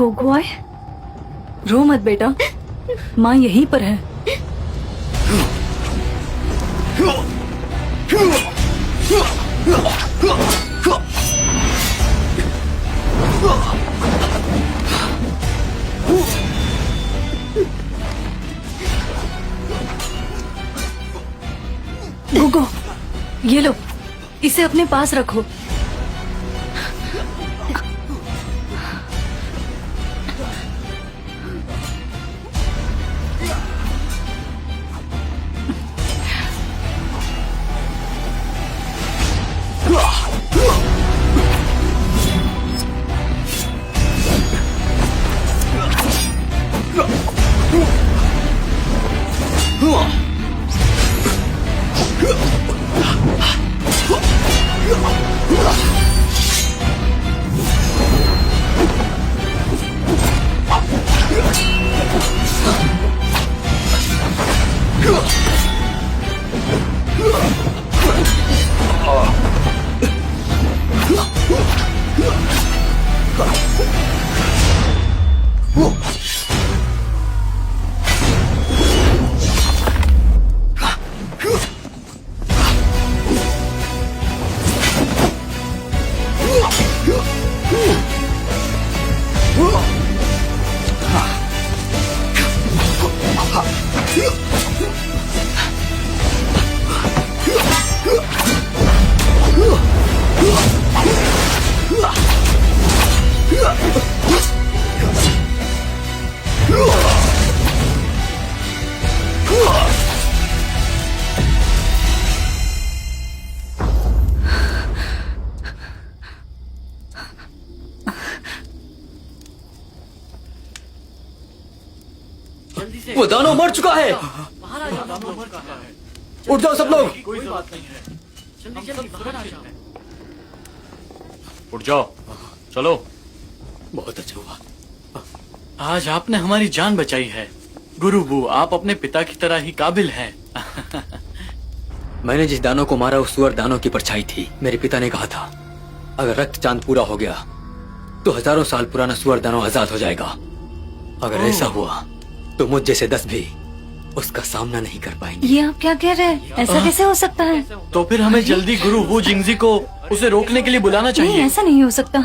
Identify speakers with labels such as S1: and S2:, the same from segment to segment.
S1: गोगोय, रो मत बेटा, माँ यहीं पर है। गोगो, ये लो, इसे अपने पास रखो।
S2: वो दानव मर चुका है। उठ जाओ सब लोग।
S3: कोई बात नहीं है, जल्दी बाहर आ जाओ। उठ जाओ, चलो।
S2: बहुत अच्छा हुआ।
S3: आज आपने हमारी जान बचाई है। गुरुबू, आप अपने पिता की तरह ही काबिल हैं।
S2: मैंने जिस दानव को मारा उस सुअर दानव की परछाई थी। मेरे पिता ने कहा था अगर रक्त चांद पूरा हो गया तो हजारों साल पुराना सुअर दानव आजाद हो जाएगा। अगर ऐसा हुआ तो मुझ जैसे 10 भी उसका सामना नहीं कर पाएंगे।
S1: ये आप क्या कह रहे हैं? ऐसा कैसे हो सकता है?
S3: तो फिर हमें जल्दी गुरु वू जिंगजी को उसे रोकने के लिए बुलाना
S1: नहीं,
S3: चाहिए।
S1: ऐसा नहीं हो सकता।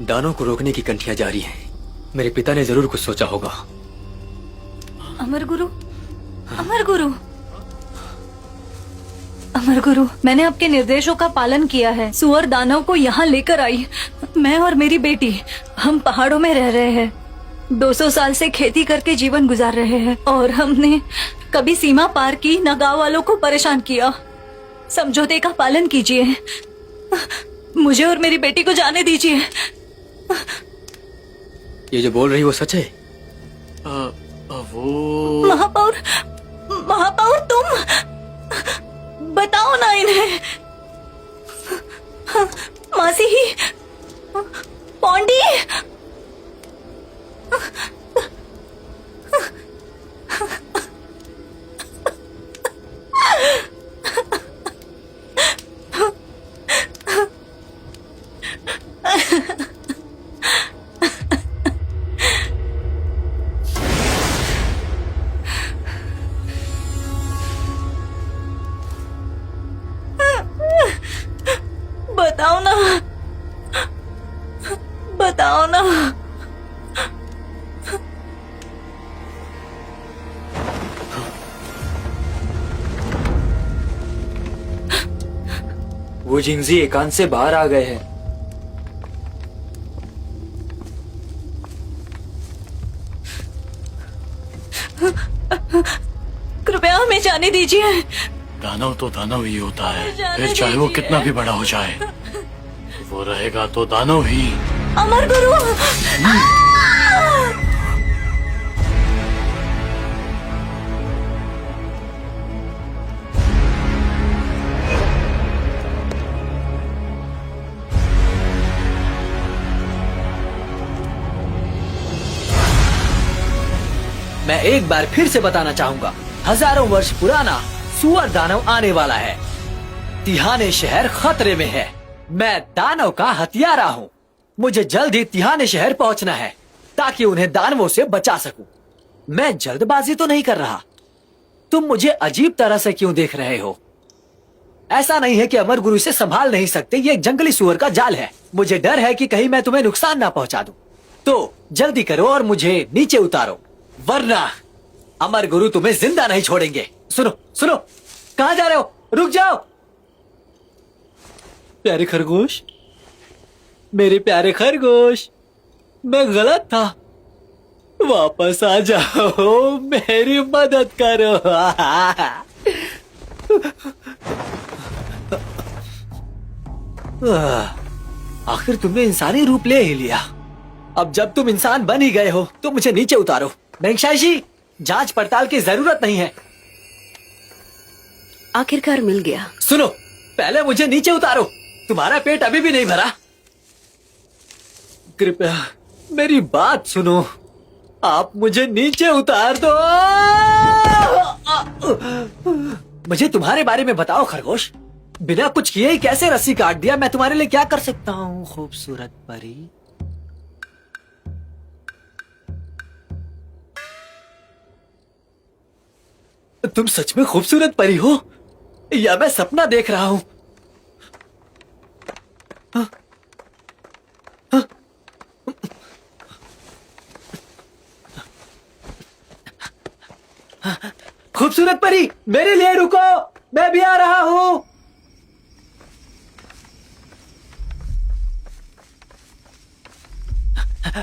S2: दानव को रोकने की कंठियां जारी हैं। मेरे पिता ने जरूर कुछ सोचा होगा।
S1: अमर गुरु, अमर गुरु, अमर गुरु, मैंने आपके निर्देशों का पालन किया है। सुअर दानव को यहाँ लेकर आई। मैं और मेरी बेटी, हम पहाड़ों में रह रहे हैं। 200 साल से खेती करके जीवन गुजार रहे हैं और हमने कभी सीमा पार की, न गांव वालों को परेशान किया। समझौते का पालन कीजिए, मुझे और मेरी बेटी को जाने दीजिए।
S2: ये जो बोल रही वो सच है?
S3: वो
S1: महापौर, महापौर तुम बताओ ना इन्हें। मासी ही, पौंडी, बताओ ना, बताओ ना।
S2: वो जिंगजी एकांत से बाहर आ गए हैं।
S1: कृपया हमें जाने दीजिए।
S3: दानव तो दानव ही होता है,
S1: जाने
S3: फिर चाहे वो
S1: दीजिए।
S3: कितना भी बड़ा हो जाए, वो रहेगा तो दानव ही।
S1: अमर गुरु,
S2: मैं एक बार फिर से बताना चाहूंगा, हजारों वर्ष पुराना सुअर दानव आने वाला है। तिहाने शहर खतरे में है। मैं दानव का हथियारा हूँ।
S4: मुझे जल्द ही तिहाने शहर पहुंचना है ताकि उन्हें दानवों से बचा सकूं। मैं जल्दबाजी तो नहीं कर रहा। तुम मुझे अजीब तरह से क्यों देख रहे हो? ऐसा नहीं है कि अमर गुरु इसे संभाल नहीं सकते, ये एक जंगली सुअर का जाल है। मुझे डर है कि कहीं मैं तुम्हें नुकसान ना पहुंचा दूं। तो जल्दी करो और मुझे नीचे उतारो, वरना अमर गुरु तुम्हें जिंदा नहीं छोड़ेंगे। सुनो सुनो, कहां जा रहे हो? रुक जाओ। प्यारे खरगोश, मेरे प्यारे खरगोश, मैं गलत था। वापस आ जाओ, मेरी मदद करो। आखिर तुमने इंसानी रूप ले ही लिया। अब जब तुम इंसान बन ही गए हो तो मुझे नीचे उतारो। मेंगशाइशी, जांच पड़ताल की जरूरत नहीं है।
S5: आखिरकार मिल गया।
S4: सुनो, पहले मुझे नीचे उतारो। तुम्हारा पेट अभी भी नहीं भरा। कृपया मेरी बात सुनो, आप मुझे नीचे उतार दो। मुझे तुम्हारे बारे में बताओ खरगोश, बिना कुछ किए ही कैसे रस्सी काट दिया? मैं तुम्हारे लिए क्या कर सकता हूँ खूबसूरत परी? तुम सच में खूबसूरत परी हो या मैं सपना देख रहा हूं? खूबसूरत परी, मेरे लिए रुको, मैं भी आ रहा हूं।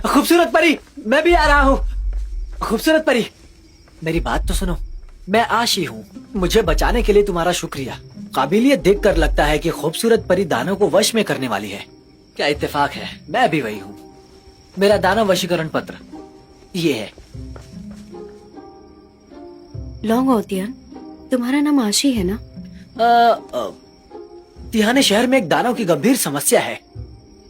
S4: खूबसूरत परी, मैं भी आ रहा हूं। खूबसूरत परी, मेरी बात तो सुनो। मैं आशी हूँ। मुझे बचाने के लिए तुम्हारा शुक्रिया। काबिलियत देखकर लगता है कि खूबसूरत परी दानव को वश में करने वाली है। क्या इत्तेफाक है, मैं भी वही हूँ। मेरा दानव वशीकरण पत्र ये है।
S5: लॉन्ग ओतियन, तुम्हारा नाम आशी है ना?
S4: तिहाने शहर में एक दानव की गंभीर समस्या है।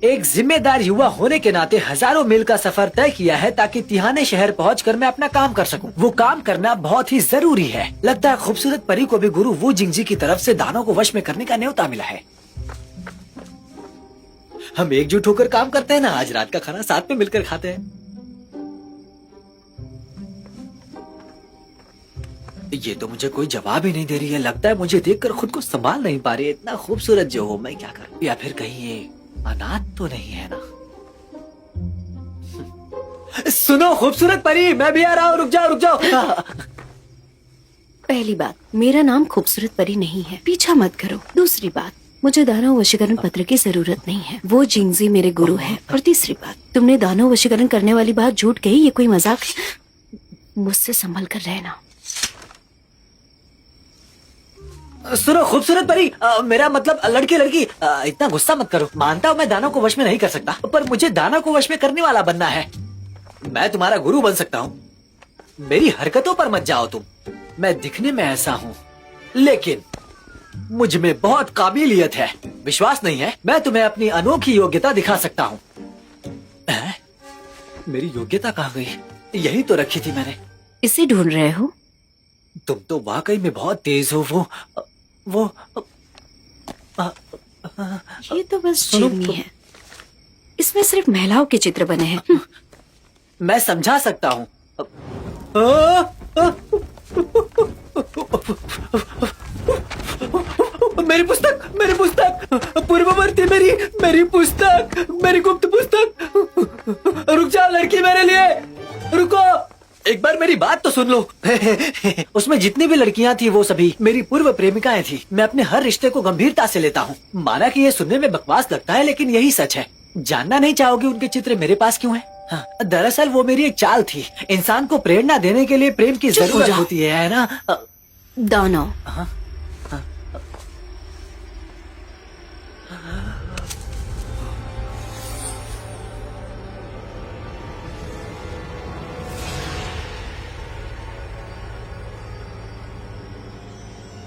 S4: एक जिम्मेदार युवा होने के नाते हजारों मील का सफर तय किया है ताकि तिहाने शहर पहुंचकर मैं अपना काम कर सकूं। वो काम करना बहुत ही जरूरी है। लगता है खूबसूरत परी को भी गुरु वू जिंगजी की तरफ से दानव को वश में करने का न्योता मिला है। हम एकजुट होकर काम करते हैं ना। आज रात का खाना साथ में मिलकर खाते हैं। ये तो मुझे कोई जवाब ही नहीं दे रही है। लगता है मुझे देखकर खुद को संभाल नहीं पा रही है। इतना खूबसूरत जो हो, मैं क्या करूं? या फिर कहीं ये अनाथ तो नहीं है ना? सुनो खूबसूरत परी, मैं भी आ रहा हूँ। रुक जाओ रुक जाओ।
S5: पहली बात, मेरा नाम खूबसूरत परी नहीं है, पीछा मत करो। दूसरी बात, मुझे दानव वशीकरण पत्र की जरूरत नहीं है, वो जिंगजी मेरे गुरु हैं। और तीसरी बात, तुमने दानव वशीकरण करने वाली बात झूठ कही, ये कोई मजाक है। मुझसे संभल कर रहना।
S4: सुनो खूबसूरत परी, मेरा मतलब लड़की लड़की, इतना गुस्सा मत करो। मानता हूँ मैं दानव को वश में नहीं कर सकता, पर मुझे दानव को वश में करने वाला बनना है। मैं तुम्हारा गुरु बन सकता हूँ। मेरी हरकतों पर मत जाओ तुम। मैं दिखने में ऐसा हूँ, लेकिन मुझ में बहुत काबिलियत है। विश्वास नहीं है? मैं तुम्हें अपनी अनोखी योग्यता दिखा सकता हूँ। मेरी योग्यता कहाँ गई? यही तो रखी थी मैंने।
S5: इसे ढूंढ रहे हो?
S4: तुम तो वाकई में बहुत तेज हो। वो
S5: ये तो बस चिमनी है, इसमें सिर्फ महिलाओं के चित्र बने हैं।
S4: मैं समझा सकता हूँ। मेरी पुस्तक, मेरी पुस्तक, पूर्ववर्ती, मेरी पुस्तक, मेरी गुप्त पुस्तक। रुक जाओ लड़की, मेरे लिए रुको। एक बार मेरी बात तो सुन लो। उसमें जितनी भी लड़कियां थी वो सभी मेरी पूर्व प्रेमिकाएं थी। मैं अपने हर रिश्ते को गंभीरता से लेता हूँ। माना कि ये सुनने में बकवास लगता है, लेकिन यही सच है। जानना नहीं चाहोगे उनके चित्र मेरे पास क्यों हैं? हाँ, दरअसल वो मेरी एक चाल थी। इंसान को प्रेरणा देने के लिए प्रेम की जरूरत होती है ना?
S5: दानव,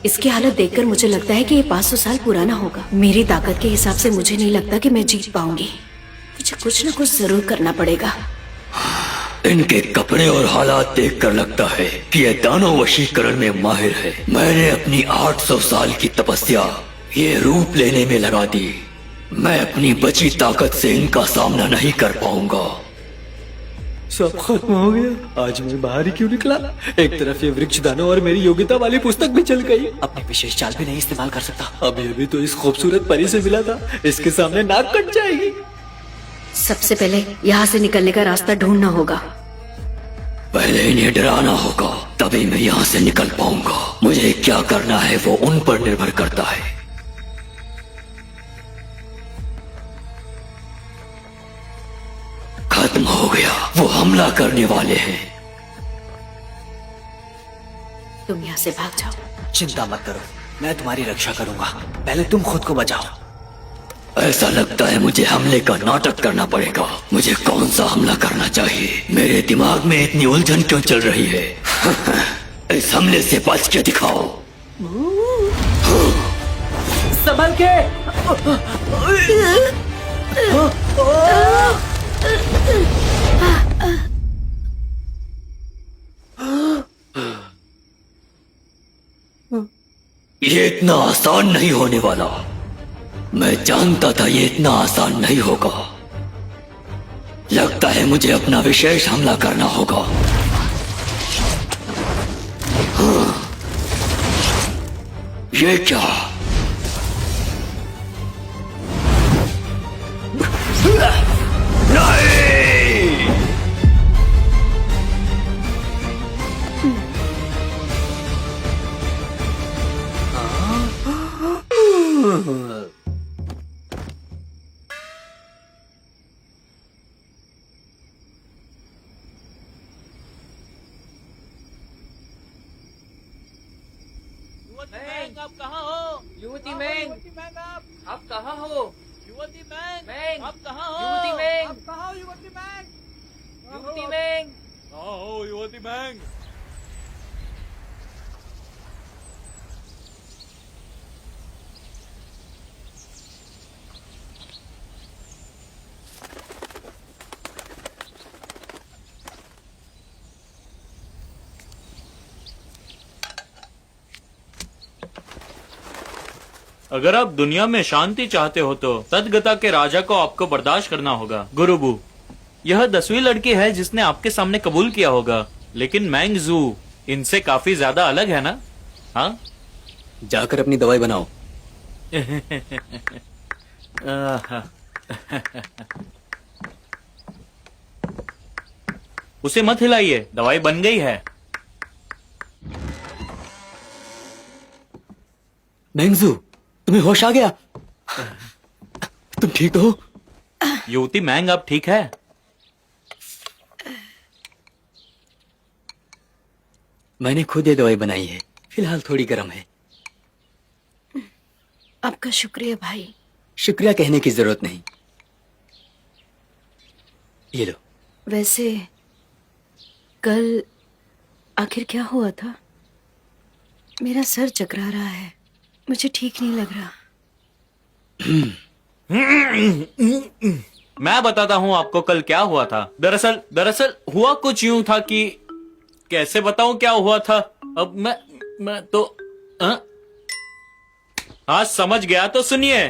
S5: इसकी हालत देखकर मुझे लगता है कि ये 500 साल पुराना होगा। मेरी ताकत के हिसाब से मुझे नहीं लगता कि मैं जीत पाऊंगी। मुझे कुछ न कुछ जरूर करना पड़ेगा।
S2: इनके कपड़े और हालात देखकर लगता है कि यह दानव वशीकरण में माहिर है। मैंने अपनी 800 साल की तपस्या ये रूप लेने में लगा दी। मैं अपनी बची ताकत से इनका सामना नहीं कर पाऊंगा।
S4: सब खत्म हो गया। आज मैं बाहर ही क्यों निकला? एक तरफ ये वृक्ष दानव और मेरी योग्यता वाली पुस्तक भी चल गई।
S6: अपनी विशेष चाल भी नहीं इस्तेमाल कर सकता।
S4: अभी अभी तो इस खूबसूरत परी से मिला था, इसके सामने नाक कट जाएगी।
S5: सबसे पहले यहाँ से निकलने का रास्ता ढूंढना होगा।
S2: पहले इन्हें डराना होगा, तभी मैं यहाँ से निकल पाऊंगा। मुझे क्या करना है वो उन पर निर्भर करता है। खत्म हो गया, वो हमला करने वाले हैं।
S5: तुम यहाँ से भाग जाओ।
S6: चिंता मत करो, मैं तुम्हारी रक्षा करूंगा। पहले तुम खुद को बचाओ।
S2: ऐसा लगता है मुझे हमले का नाटक करना पड़ेगा। मुझे कौन सा हमला करना चाहिए? मेरे दिमाग में इतनी उलझन क्यों चल रही है? इस हमले से बच के दिखाओ।
S4: संभल के।
S2: ये इतना आसान नहीं होने वाला। मैं जानता था ये इतना आसान नहीं होगा। लगता है मुझे अपना विशेष हमला करना होगा। हाँ। ये क्या? नहीं!
S7: मैंग, आप कहाँ हो? युवती मैंग, आप कहाँ हो? युवती मैंग, आप कहाँ हो? युवती मैंग, आप कहाँ हो? युवती मैंग, युवती मैंग, कहाँ हो? युवती मैंग।
S8: अगर आप दुनिया में शांति चाहते हो तो तदगता के राजा को आपको बर्दाश्त करना होगा। गुरुबू, यह 10वीं लड़की है जिसने आपके सामने कबूल किया होगा, लेकिन मैंग जू इनसे काफी ज्यादा अलग है ना? हाँ?
S2: जाकर अपनी दवाई बनाओ।
S8: उसे मत हिलाइए, दवाई बन गई है।
S2: मैंगजू, तुम्हें होश आ गया? तुम ठीक हो?
S8: युवती मैंग, आप ठीक है?
S2: मैंने खुद ये दवाई बनाई है, फिलहाल थोड़ी गर्म है।
S5: आपका शुक्रिया भाई।
S2: शुक्रिया कहने की जरूरत नहीं। ये लो।
S5: वैसे कल आखिर क्या हुआ था? मेरा सर चकरा रहा है, मुझे ठीक नहीं लग रहा।
S8: मैं बताता हूँ आपको कल क्या हुआ था। दरअसल हुआ कुछ यूं था कि कैसे बताऊं क्या हुआ था। अब मैं तो हाँ समझ गया, तो सुनिए।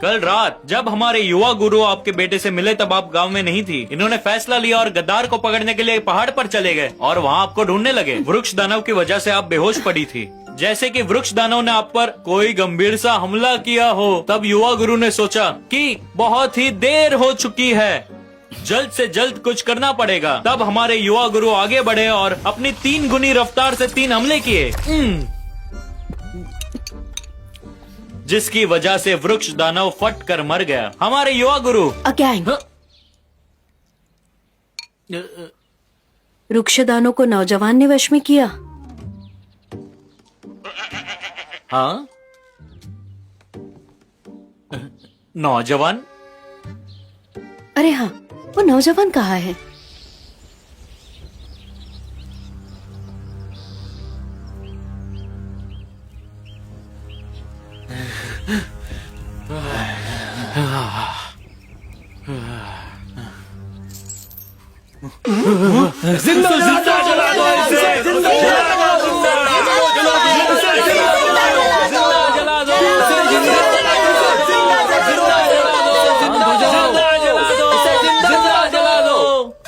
S8: कल रात जब हमारे युवा गुरु आपके बेटे से मिले तब आप गांव में नहीं थी। इन्होंने फैसला लिया और गद्दार को पकड़ने के लिए पहाड़ पर चले गए और वहाँ आपको ढूंढने लगे। वृक्ष दानव की वजह से आप बेहोश पड़ी थी। जैसे कि वृक्ष दानव ने आप पर कोई गंभीर सा हमला किया हो, तब युवा गुरु ने सोचा कि बहुत ही देर हो चुकी है, जल्द से जल्द कुछ करना पड़ेगा। तब हमारे युवा गुरु आगे बढ़े और अपनी 3 गुनी रफ्तार से 3 हमले किए, जिसकी वजह से वृक्ष दानव फट कर मर गया। हमारे युवा गुरु
S5: अगेन वृक्षदानों को नौजवान ने वश में किया।
S8: हाँ, नौजवान?
S5: अरे हाँ, वो नौजवान कहाँ है?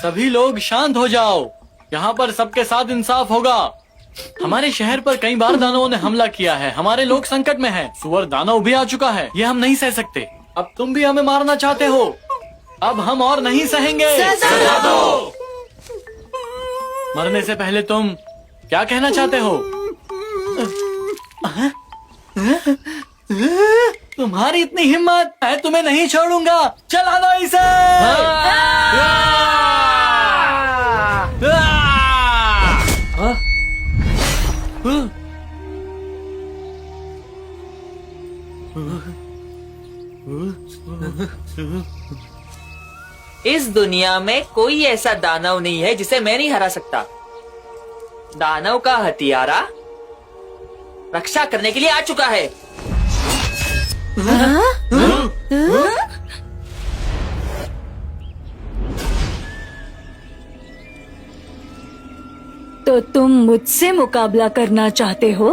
S3: सभी लोग शांत हो जाओ। यहाँ पर सबके साथ इंसाफ होगा। हमारे शहर पर कई बार दानवों ने हमला किया है। हमारे लोग संकट में हैं। सुअर दानव भी आ चुका है। ये हम नहीं सह सकते। अब तुम भी हमें मारना चाहते हो। अब हम और नहीं सहेंगे। सजा दो। मरने से पहले तुम क्या कहना चाहते हो? तुम्हारी इतनी हिम्मत, मैं तुम्हें नहीं छोड़ूंगा। चला दो इसे।
S7: इस दुनिया में कोई ऐसा दानव नहीं है जिसे मैं नहीं हरा सकता। दानव का हथियारा रक्षा करने के लिए आ चुका है।
S1: तो तुम मुझसे मुकाबला करना चाहते हो?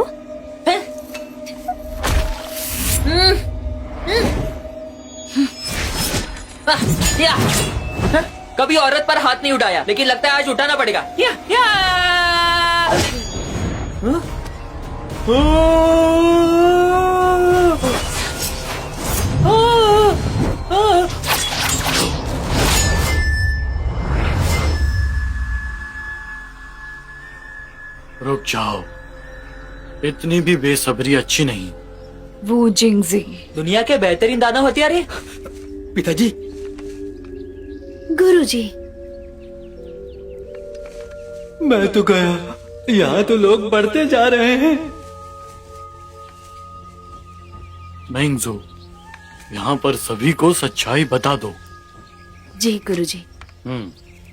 S7: या। कभी औरत पर हाथ नहीं उठाया, लेकिन लगता है आज उठाना पड़ेगा। या।
S3: रुक जाओ, इतनी भी बेसब्री अच्छी नहीं।
S1: वो जिंगजी
S7: दुनिया के बेहतरीन दानव हथियार है।
S2: पिताजी,
S5: गुरुजी,
S4: मैं तो गया, यहाँ तो लोग बढ़ते जा रहे हैं।
S3: मैंगजू, यहाँ पर सभी को सच्चाई बता दो।
S5: जी गुरुजी,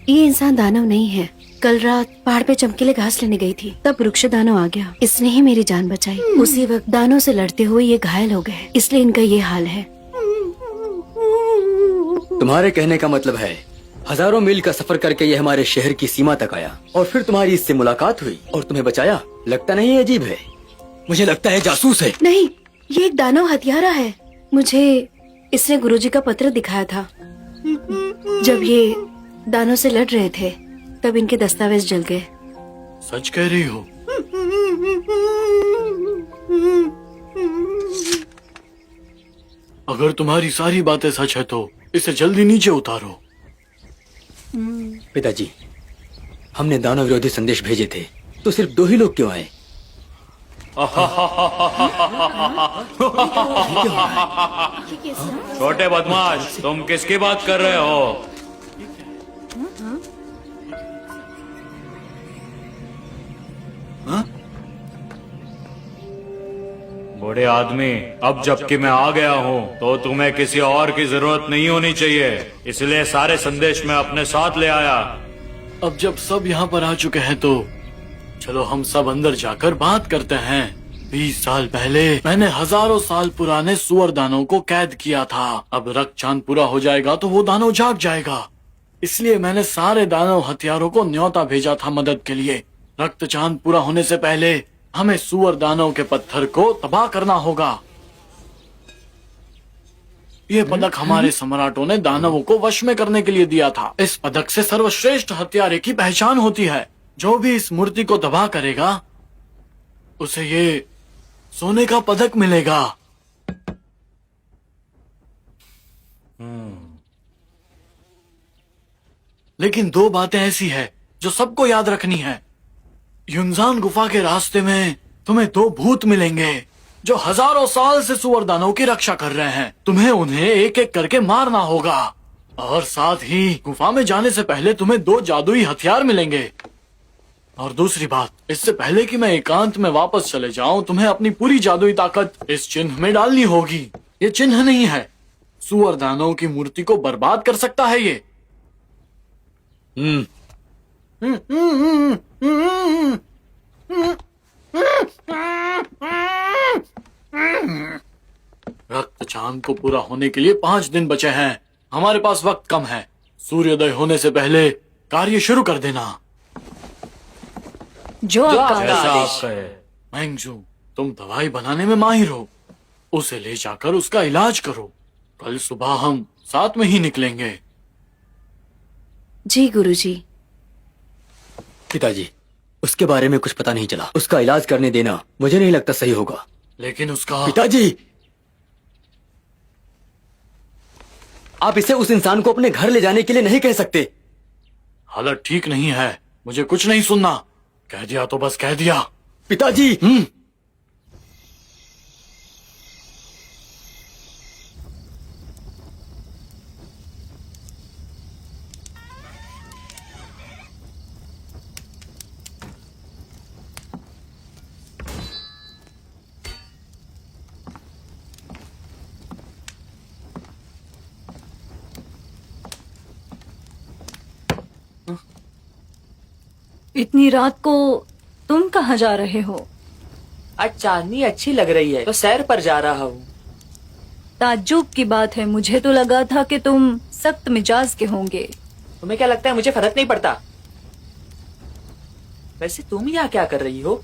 S5: ये इंसान दानव नहीं है। कल रात पहाड़ पे चमकीले घास लेने गई थी, तब वृक्ष दानव आ गया। इसने ही मेरी जान बचाई। उसी वक्त दानों से लड़ते हुए ये घायल हो गए, इसलिए इनका ये हाल है।
S2: तुम्हारे कहने का मतलब है हजारों मील का सफर करके ये हमारे शहर की सीमा तक आया और फिर तुम्हारी इससे मुलाकात हुई और तुम्हें बचाया? लगता नहीं अजीब है? मुझे लगता है जासूस है।
S5: नहीं, ये एक दानव हथियारा है। मुझे इसने गुरुजी का पत्र दिखाया था। जब ये दानों से लड़ रहे थे तब इनके दस्तावेज जल गए।
S3: सच कह रही हो? अगर तुम्हारी सारी बातें सच है तो इसे जल्दी नीचे उतारो।
S2: पिताजी, हमने दानव विरोधी संदेश भेजे थे, तो सिर्फ 2 ही लोग क्यों आए?
S8: छोटे बदमाश, तुम किसकी बात कर रहे हो? बूढ़े आदमी, अब जबकि मैं आ गया हूँ तो तुम्हें किसी और की जरूरत नहीं होनी चाहिए, इसलिए सारे संदेश मैं अपने साथ ले आया।
S3: अब जब सब यहाँ पर आ चुके हैं तो चलो हम सब अंदर जाकर बात करते हैं। 20 साल पहले मैंने हजारों साल पुराने सुअर दानव को कैद किया था। अब रक्त चांद पूरा हो जाएगा तो वो दानव जाग जाएगा। इसलिए मैंने सारे दानव हथियारों को न्योता भेजा था मदद के लिए। रक्त चांद पूरा होने से पहले हमें सुअर दानव के पत्थर को तबाह करना होगा। ये पदक हमारे सम्राटों ने दानवों को वश में करने के लिए दिया था। इस पदक से सर्वश्रेष्ठ हत्यारे की पहचान होती है। जो भी इस मूर्ति को तबाह करेगा उसे ये सोने का पदक मिलेगा। लेकिन 2 बातें ऐसी है जो सबको याद रखनी है। युनजान गुफा के रास्ते में तुम्हें 2 भूत मिलेंगे जो हजारों साल से सुअर दानव की रक्षा कर रहे हैं। तुम्हें उन्हें एक एक करके मारना होगा। और साथ ही गुफा में जाने से पहले तुम्हें 2 जादुई हथियार मिलेंगे। और दूसरी बात, इससे पहले कि मैं एकांत में वापस चले जाऊं, तुम्हें अपनी पूरी जादुई ताकत इस चिन्ह में डालनी होगी। ये चिन्ह नहीं है, सुअर दानव की मूर्ति को बर्बाद कर सकता है ये। रक्त चांद को पूरा होने के लिए 5 दिन बचे हैं। हमारे पास वक्त कम है। सूर्योदय होने से पहले कार्य शुरू कर देना।
S1: जो आपका
S8: जैसा
S1: आदेश।
S8: आप कहे।
S3: मैंगजू, तुम दवाई बनाने में माहिर हो, उसे ले जाकर उसका इलाज करो। कल सुबह हम साथ में ही निकलेंगे।
S5: जी गुरुजी।
S2: पिताजी, उसके बारे में कुछ पता नहीं चला। उसका इलाज करने देना मुझे नहीं लगता सही होगा।
S3: लेकिन उसका
S2: पिताजी, आप इसे उस इंसान को अपने घर ले जाने के लिए नहीं कह सकते।
S3: हालत ठीक नहीं है, मुझे कुछ नहीं सुनना। कह दिया तो बस कह दिया।
S2: पिताजी,
S1: इतनी रात को तुम कहाँ जा रहे हो?
S7: आज चांदनी अच्छी लग रही है तो सैर पर जा रहा हूँ।
S1: ताज्जुब की बात है, मुझे तो लगा था कि तुम सख्त मिजाज के होंगे।
S7: तुम्हें क्या लगता है मुझे फर्क नहीं पड़ता? वैसे तुम यहाँ क्या कर रही हो?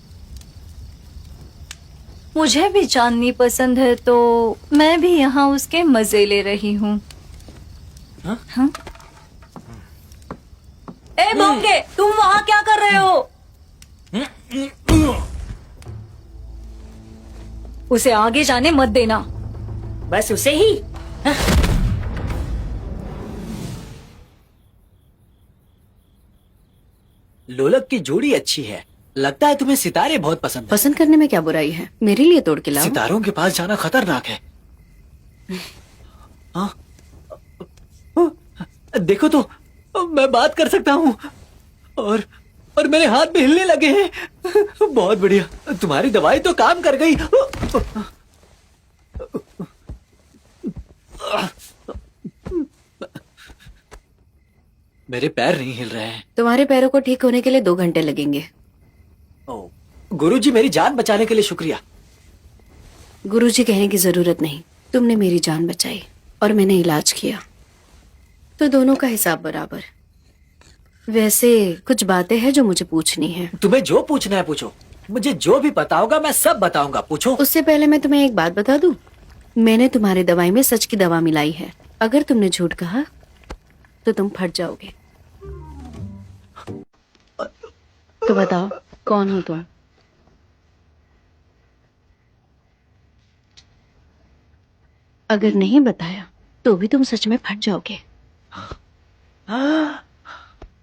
S1: मुझे भी चांदनी पसंद है तो मैं भी यहाँ उसके मजे ले रही हूँ। हाँ? ए बोंगे, तुम वहाँ क्या कर रहे हो? उसे आगे जाने मत देना।
S7: बस उसे ही।
S6: लोलक की जोड़ी अच्छी है। लगता है तुम्हें सितारे बहुत पसंद है।
S5: पसंद करने में क्या बुराई है? मेरे लिए तोड़ के लाओ।
S6: सितारों के पास जाना खतरनाक है। हाँ? देखो तो, मैं बात कर सकता हूँ और मेरे हाथ भी हिलने लगे हैं। बहुत बढ़िया, तुम्हारी दवाई तो काम कर गई। मेरे पैर नहीं हिल रहे हैं।
S5: तुम्हारे पैरों को ठीक होने के लिए 2 घंटे लगेंगे।
S6: गुरुजी, मेरी जान बचाने के लिए शुक्रिया।
S5: गुरुजी कहने की जरूरत नहीं, तुमने मेरी जान बचाई और मैंने इलाज किया, तो दोनों का हिसाब बराबर। वैसे कुछ बातें हैं जो मुझे पूछनी है।
S6: तुम्हें जो पूछना है पूछो। मुझे जो भी पता होगा मैं सब बताऊंगा, पूछो।
S5: उससे पहले मैं तुम्हें एक बात बता दूं। मैंने तुम्हारी दवाई में सच की दवा मिलाई है। अगर तुमने झूठ कहा तो तुम फट जाओगे। तो बताओ, कौन हो तुम? अगर नहीं बताया तो भी तुम सच में फट जाओगे।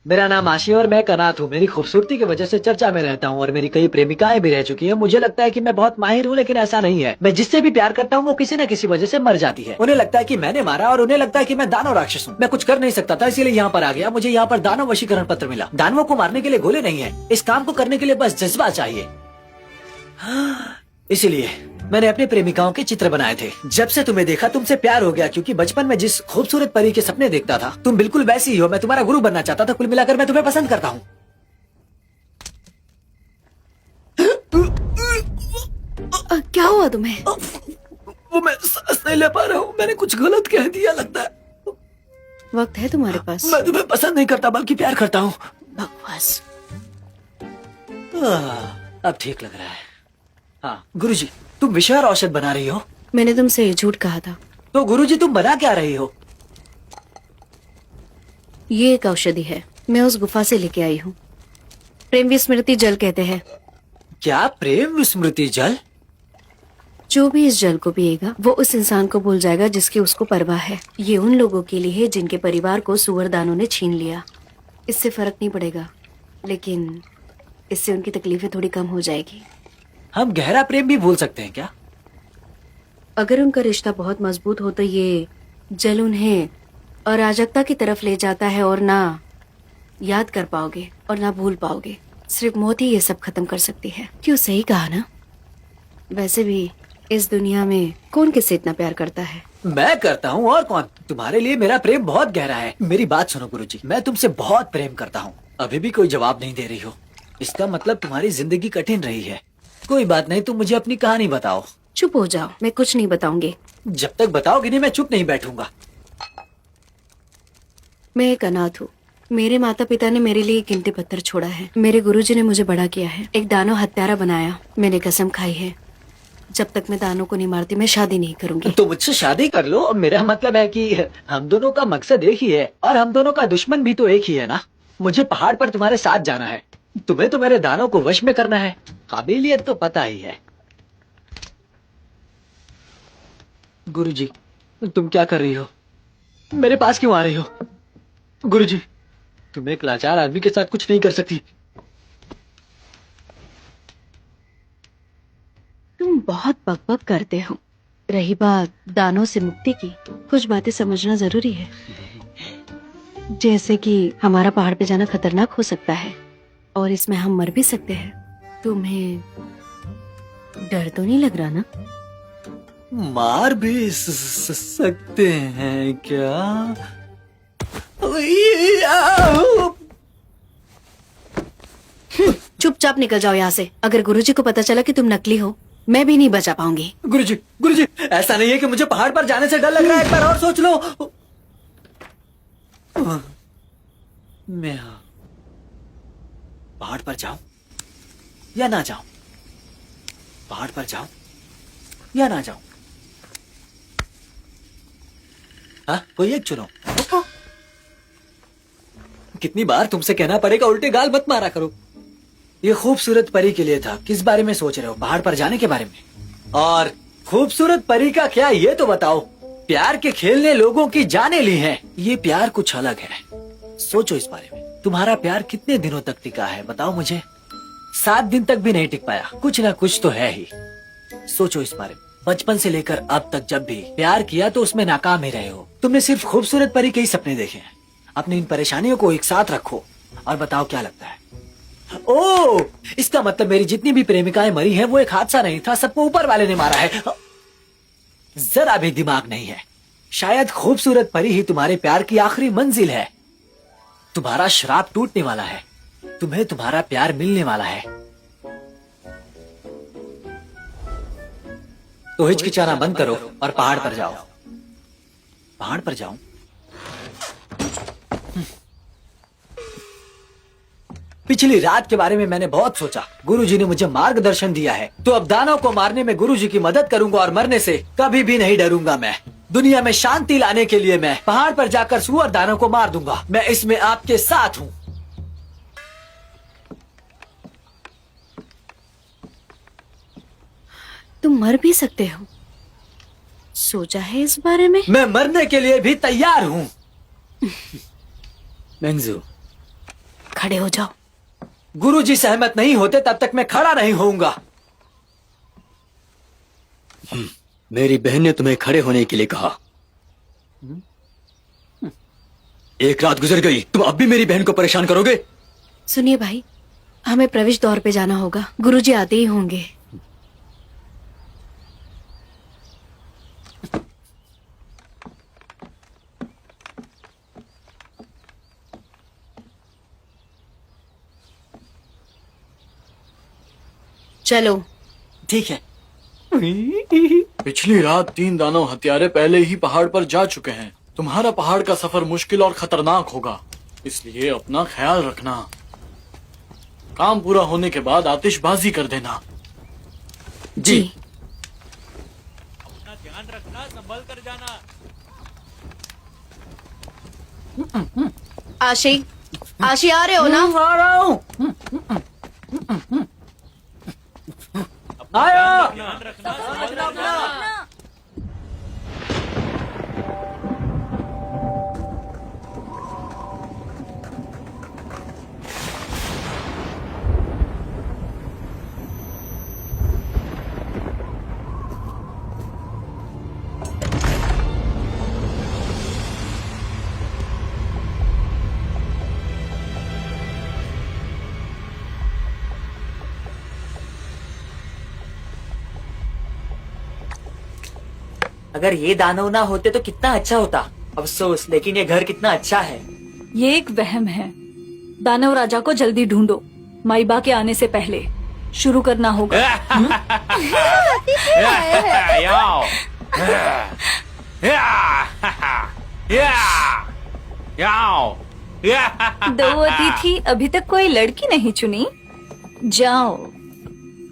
S6: मेरा नाम आशी और मैं कनात हूँ। मेरी खूबसूरती की वजह से चर्चा में रहता हूँ और मेरी कई प्रेमिकाएं भी रह चुकी हैं। मुझे लगता है कि मैं बहुत माहिर हूँ, लेकिन ऐसा नहीं है। मैं जिससे भी प्यार करता हूँ वो किसी न किसी वजह से मर जाती है। उन्हें लगता है कि मैंने मारा और उन्हें लगता है कि मैं दानव राक्षस हूँ। मैं कुछ कर नहीं सकता था, इसीलिए यहाँ पर आ गया। मुझे यहाँ पर दानव वशीकरण पत्र मिला। दानवों को मारने के लिए गोले नहीं है, इस काम को करने के लिए बस जज्बा चाहिए। इसीलिए मैंने अपने प्रेमिकाओं के चित्र बनाए थे। जब से तुम्हें देखा तुमसे प्यार हो गया, क्योंकि बचपन में जिस खूबसूरत परी के सपने देखता था तुम बिल्कुल वैसी ही हो। मैं तुम्हारा गुरु बनना चाहता था। कुल मिलाकर मैं तुम्हें पसंद करता हूँ।
S5: क्या हुआ तुम्हें?
S6: वो मैं सांस नहीं ले पा रहा हूँ। मैंने कुछ गलत कह दिया लगता है।
S5: वक्त है तुम्हारे पास?
S6: मैं तुम्हें पसंद नहीं करता बल्कि प्यार करता हूँ।
S5: बकवास।
S6: अब ठीक लग रहा है। हाँ गुरुजी, तुम विषहर औषध बना रही हो?
S5: मैंने तुमसे झूठ कहा था।
S6: तो गुरुजी तुम बना क्या रही हो?
S5: ये एक औषधि है, मैं उस गुफा से लेके आई हूँ। प्रेम विस्मृति जल कहते हैं।
S6: क्या प्रेम विस्मृति जल?
S5: जो भी इस जल को पिएगा वो उस इंसान को भूल जाएगा जिसकी उसको परवाह है। ये उन लोगों के लिए है जिनके परिवार को सुअरदानों ने छीन लिया। इससे फर्क नहीं पड़ेगा, लेकिन इससे उनकी तकलीफें थोड़ी कम हो जाएगी।
S6: हम गहरा प्रेम भी भूल सकते हैं क्या?
S5: अगर उनका रिश्ता बहुत मजबूत हो तो ये जल उन्हें अराजकता की तरफ ले जाता है और ना याद कर पाओगे और ना भूल पाओगे। सिर्फ मौत ही ये सब खत्म कर सकती है। क्यों, सही कहा ना? वैसे भी इस दुनिया में कौन किससे इतना प्यार करता है?
S6: मैं करता हूँ, और कौन? तुम्हारे लिए मेरा प्रेम बहुत गहरा है। मेरी बात सुनो गुरुजी, मैं तुमसे बहुत प्रेम करता हूँ। अभी भी कोई जवाब नहीं दे रही हो। इसका मतलब तुम्हारी जिंदगी कठिन रही है। कोई बात नहीं, तुम मुझे अपनी कहानी बताओ।
S5: चुप हो जाओ, मैं कुछ नहीं बताऊंगी।
S6: जब तक बताओगी नहीं मैं चुप नहीं बैठूंगा।
S5: मैं एक अनाथ हूँ। मेरे माता पिता ने मेरे लिए कीमती पत्थर छोड़ा है। मेरे गुरुजी ने मुझे बड़ा किया है, एक दानव हत्यारा बनाया। मैंने कसम खाई है जब तक मैं दानों को नहीं मारती मैं शादी नहीं करूंगी।
S6: तो मुझसे शादी कर लो। मेरा मतलब है कि हम दोनों का मकसद एक ही है और हम दोनों का दुश्मन भी तो एक ही है ना। मुझे पहाड़ पर तुम्हारे साथ जाना है, तुम्हें तो मेरे दानों को वश में करना है। काबिलियत तो पता ही है। गुरुजी, तुम क्या कर रही हो? मेरे पास क्यों आ रही हो? गुरुजी, तुम एक लाचार आदमी के साथ कुछ नहीं कर सकती।
S5: तुम बहुत बकबक करते हो। रही बात दानों से मुक्ति की, कुछ बातें समझना जरूरी है। जैसे कि हमारा पहाड़ पे जाना खतरनाक हो सकता है और इसमें हम मर भी सकते हैं। तुम्हें डर तो नहीं लग रहा ना?
S3: मार भी सकते हैं क्या?
S5: चुपचाप निकल जाओ यहाँ से। अगर गुरुजी को पता चला कि तुम नकली हो, मैं भी नहीं बचा पाऊंगी।
S6: गुरुजी, ऐसा नहीं है कि मुझे पहाड़ पर जाने से डर लग रहा है। एक बार और सोच लो। मैं पहाड़ पर जाऊं या ना जाऊं? पहाड़ पर जाऊं या ना जाऊं? हाँ, कोई एक चुनो। कितनी बार तुमसे कहना पड़ेगा उल्टे गाल मत मारा करो। ये खूबसूरत परी के लिए था। किस बारे में सोच रहे हो? पहाड़ पर जाने के बारे में? और खूबसूरत परी का क्या, ये तो बताओ। प्यार के खेल ने लोगों की जानें ली हैं। ये प्यार कुछ अलग है। सोचो इस बारे में। तुम्हारा प्यार कितने दिनों तक टिका है बताओ मुझे? 7 दिन तक भी नहीं टिक पाया। कुछ ना कुछ तो है ही। सोचो इस बारे में। बचपन से लेकर अब तक जब भी प्यार किया तो उसमें नाकाम ही रहे हो। तुमने सिर्फ खूबसूरत परी के ही सपने देखे हैं। अपनी इन परेशानियों को एक साथ रखो और बताओ क्या लगता है। ओह, इसका मतलब मेरी जितनी भी प्रेमिकाएं मरी हैं वो एक हादसा नहीं था, सबको ऊपर वाले ने मारा है। जरा भी दिमाग नहीं है। शायद खूबसूरत परी ही तुम्हारे प्यार की आखिरी मंजिल है। तुम्हारा श्राप टूटने वाला है। तुम्हें तुम्हारा प्यार मिलने वाला है। तो हिचकिचाना बंद करो और पहाड़ पर जाओ। पहाड़ पर जाओ। पिछली रात के बारे में मैंने बहुत सोचा। गुरुजी ने मुझे मार्गदर्शन दिया है, तो अब दानव को मारने में गुरुजी की मदद करूंगा और मरने से कभी भी नहीं डरूंगा। मैं दुनिया में शांति लाने के लिए मैं पहाड़ पर जाकर सुअर दानव को मार दूंगा। मैं इसमें आपके साथ हूँ।
S5: तुम मर भी सकते हो। सोचा है इस बारे में?
S6: मैं मरने के लिए भी तैयार हूँ।
S2: मेंगजू,
S5: खड़े हो जाओ।
S6: गुरुजी सहमत नहीं होते तब तक मैं खड़ा नहीं होऊंगा।
S2: मेरी बहन ने तुम्हें खड़े होने के लिए कहा। एक रात गुजर गई, तुम अब भी मेरी बहन को परेशान करोगे?
S5: सुनिए भाई, हमें प्रवेश द्वार पे जाना होगा। गुरुजी आते ही होंगे। चलो।
S6: ठीक है।
S3: पिछली रात 3 दानव हत्यारे पहले ही पहाड़ पर जा चुके हैं। तुम्हारा पहाड़ का सफर मुश्किल और खतरनाक होगा, इसलिए अपना ख्याल रखना। काम पूरा होने के बाद आतिशबाजी कर देना।
S5: जी।
S8: अपना ध्यान रखना, संभल कर जाना।
S5: आशी, आशी आ रहे हो ना?
S6: आ रहा हूँ। आया।
S8: ध्यान रखना, संभल कर जाना।
S6: अगर ये दानव ना होते तो कितना अच्छा होता। अफसोस, लेकिन ये घर कितना अच्छा है।
S1: ये एक वहम है। दानव राजा को जल्दी ढूंढो, माइबा के आने से पहले। शुरू करना होगा।
S8: याओ। याओ।
S1: दो अतिथि, अभी तक कोई लड़की नहीं चुनी। जाओ,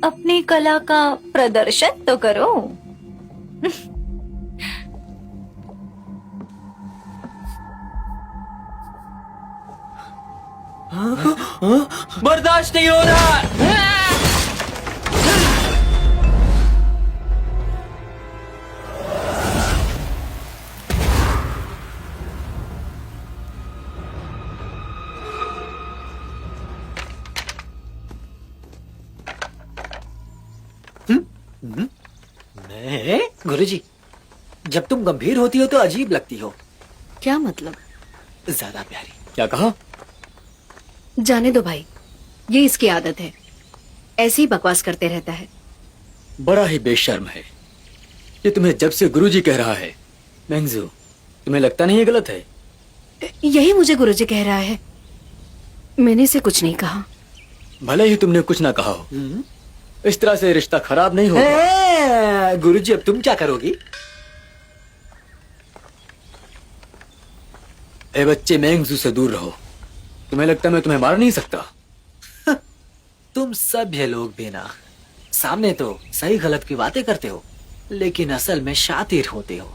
S1: अपनी कला का प्रदर्शन तो करो।
S4: बर्दाश्त नहीं हो रहा।
S6: मैं गुरुजी, जब तुम गंभीर होती हो तो अजीब लगती हो।
S5: क्या मतलब?
S6: ज्यादा प्यारी।
S2: क्या कहा?
S5: जाने दो भाई, ये इसकी आदत है, ऐसे ही बकवास करते रहता है।
S2: बड़ा ही बेशर्म है ये। तुम्हें जब से गुरुजी कह रहा है। मेंगजू, तुम्हें लगता नहीं ये गलत है?
S5: यही मुझे गुरुजी कह रहा है, मैंने इसे कुछ नहीं कहा।
S2: भले ही तुमने कुछ ना कहा हो, इस तरह से रिश्ता खराब नहीं होगा।
S6: गुरुजी, अब तुम क्या करोगी?
S2: ए बच्चे, मेंगजू से दूर रहो। तुम्हें लगता है मैं तुम्हें मार नहीं सकता?
S6: तुम सभ्य लोग भी ना, सामने तो सही गलत की बातें करते हो, लेकिन असल में शातिर होते हो।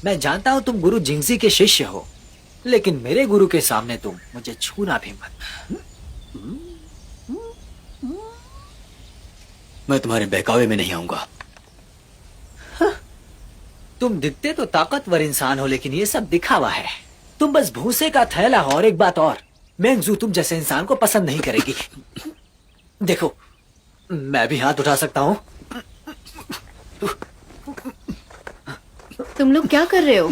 S6: मैं जानता हूँ तुम गुरु जिंगजी के शिष्य हो, लेकिन मेरे गुरु के सामने तुम मुझे छूना भी मत।
S2: मैं तुम्हारे बहकावे में नहीं आऊंगा।
S6: तुम दिखते तो ताकतवर इंसान हो, लेकिन ये सब दिखावा है। तुम बस भूसे का थैला हो। और एक बात और, मेंगजू तुम जैसे इंसान को पसंद नहीं करेगी। देखो, मैं भी हाथ उठा सकता हूँ।
S5: तुम लोग क्या कर रहे हो?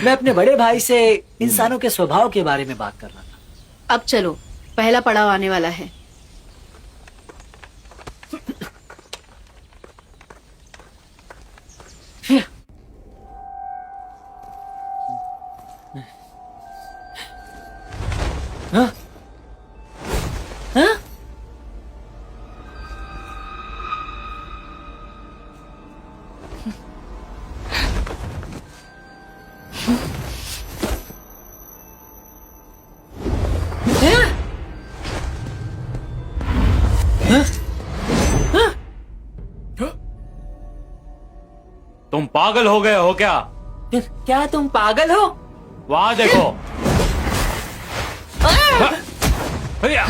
S6: मैं अपने बड़े भाई से इंसानों के स्वभाव के बारे में बात कर रहा था।
S5: अब चलो, पहला पड़ाव आने वाला है।
S6: हाँ? हाँ?
S8: तुम पागल हो गए हो क्या?
S6: क्या तुम पागल हो?
S8: वहां देखो। भैया,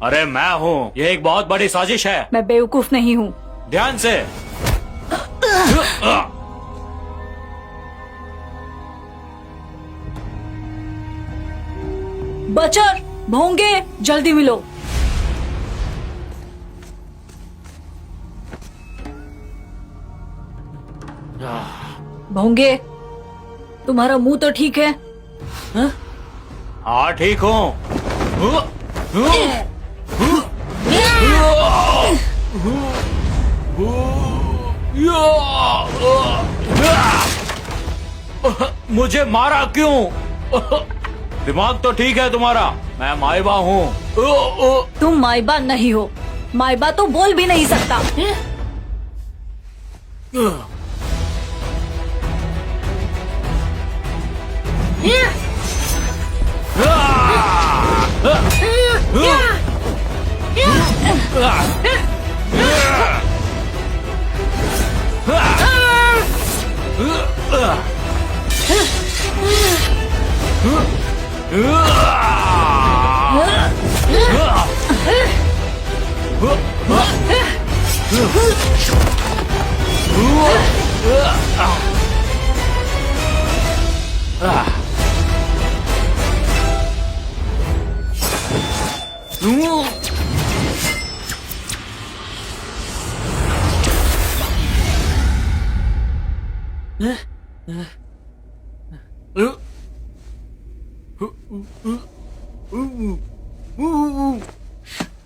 S8: अरे मैं हूँ, ये एक बहुत बड़ी साजिश है।
S1: मैं बेवकूफ नहीं हूँ।
S8: ध्यान से।
S1: बचर, भोंगे, जल्दी मिलो। भोंगे, तुम्हारा मुंह तो ठीक है?
S8: हाँ ठीक हूँ। मुझे मारा क्यों? दिमाग तो ठीक है तुम्हारा। मैं माइबा हूँ।
S1: तुम माइबा नहीं हो। माइबा तो बोल भी नहीं सकता।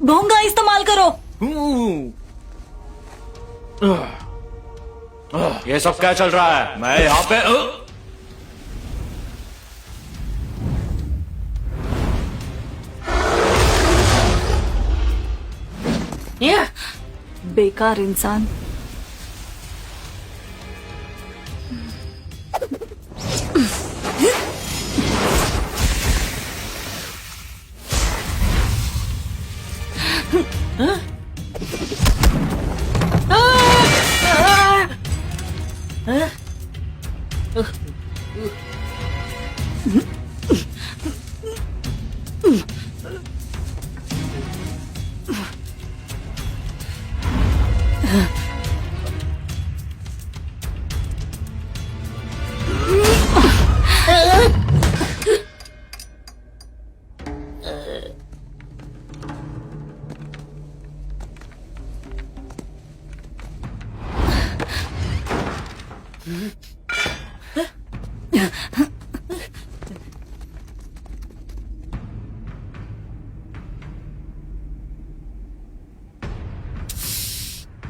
S1: भोंगा इस्तेमाल करो।
S8: ये सब क्या चल रहा है? मैं यहाँ पे
S1: बेकार इंसान।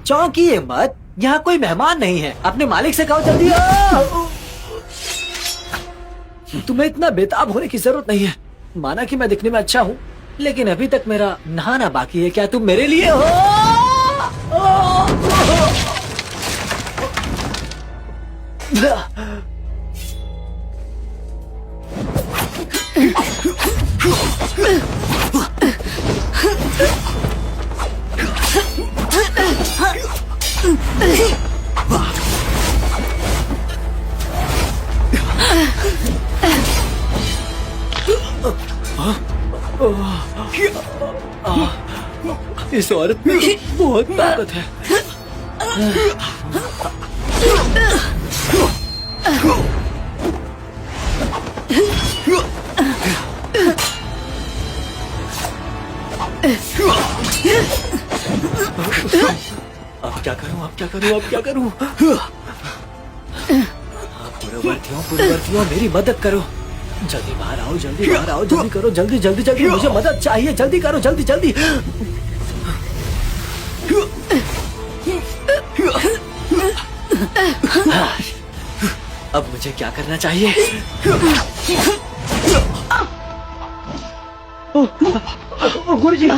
S6: चौंकिए मत, यहाँ कोई मेहमान नहीं है। अपने मालिक से कहो जल्दी आओ। तुम्हें इतना बेताब होने की जरूरत नहीं है। माना कि मैं दिखने में अच्छा हूँ, लेकिन अभी तक मेरा नहाना बाकी है। क्या तुम मेरे लिए हो? इस औरत में तो बहुत ताकत है। अब क्या करूं, अब क्या करूं, अब क्या करूं? पुरवर्तियों मेरी मदद करो। जल्दी बाहर आओ, जल्दी बाहर आओ, जल्दी करो, जल्दी जल्दी जल्दी, मुझे मदद चाहिए। जल्दी करो, जल्दी जल्दी। अब मुझे क्या करना चाहिए? गुरुजी।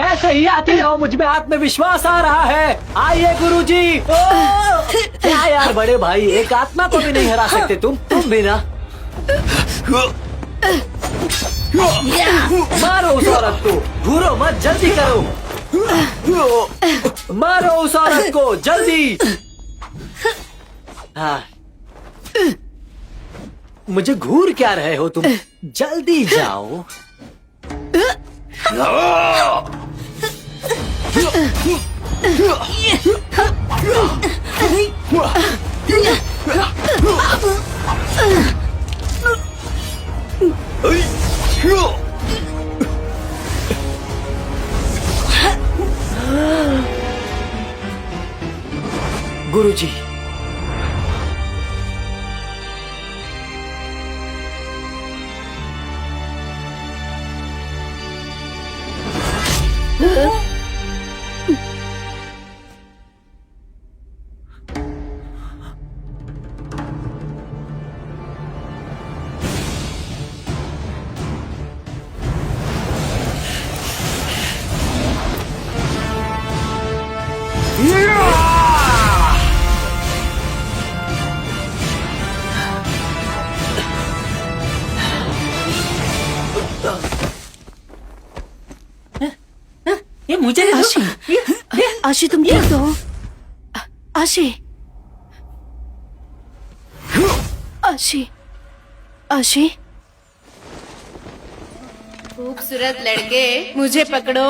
S6: ऐसे ही आती रहो, मुझ में आत्मविश्वास आ रहा है। आइए गुरुजी। क्या यार बड़े भाई, एक आत्मा को भी नहीं हरा सकते तुम भी ना। मारो उस औरत को, घूरो मत, जल्दी करो। मारो उस औरत को, जल्दी। हाँ, मुझे घूर क्या रहे हो तुम? जल्दी जाओ। गुरुजी,
S5: ये मुझे आशी, आशी तुम ठीक तो हो? आशी, आशी, आशी।
S9: खूबसूरत लड़के, मुझे पकड़ो।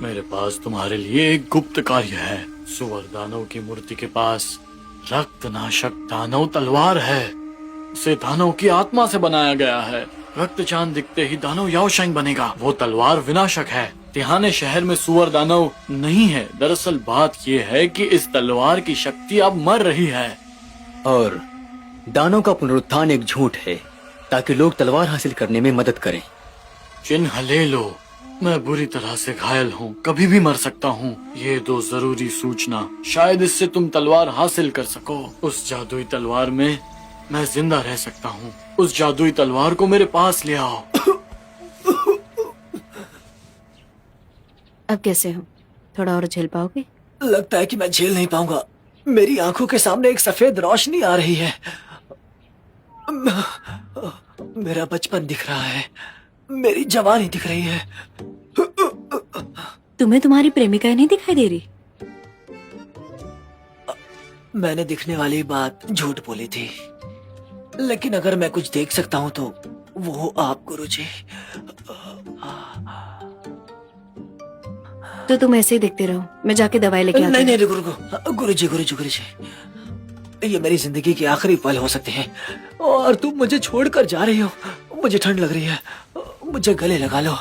S3: मेरे पास तुम्हारे लिए एक गुप्त कार्य है। सुअर दानव की मूर्ति के पास रक्तनाशक दानव तलवार है। इसे दानव की आत्मा से बनाया गया है। रक्त चांद दिखते ही दानव याओशेंग बनेगा। वो तलवार विनाशक है। तिहाने शहर में सुअर दानव नहीं है। दरअसल बात यह है कि इस तलवार की शक्ति अब मर रही है।
S2: और दानों का पुनरुत्थान एक झूठ है ताकि लोग तलवार हासिल करने में मदद करें।
S3: चिन्ह ले लो। मैं बुरी तरह से घायल हूँ, कभी भी मर सकता हूँ। ये दो जरूरी सूचना, शायद इससे तुम तलवार हासिल कर सको। उस जादुई तलवार में मैं जिंदा रह सकता हूँ। उस जादुई तलवार को मेरे पास ले आओ।
S5: अब कैसे हो? थोड़ा और झेल पाओगे?
S4: लगता है कि मैं झेल नहीं पाऊंगा। मेरी आंखों के सामने एक सफेद रोशनी आ रही है। मेरा बचपन दिख रहा है, मेरी जवानी दिख रही है।
S5: तुम्हें तुम्हारी प्रेमिका नहीं दिखाई दे रही?
S4: मैंने दिखने वाली बात झूठ बोली थी, लेकिन अगर मैं कुछ देख सकता हूँ तो वो आप गुरुजी।
S5: तो तुम ऐसे ही देखते रहो, मैं जाके दवाई लेके आती
S4: नहीं
S5: हूँ।
S4: नहीं गुरुजी, ये मेरी जिंदगी के आखिरी पल हो सकते हैं और तुम मुझे छोड़कर जा रही हो। मुझे ठंड लग रही है, मुझे गले लगा लो।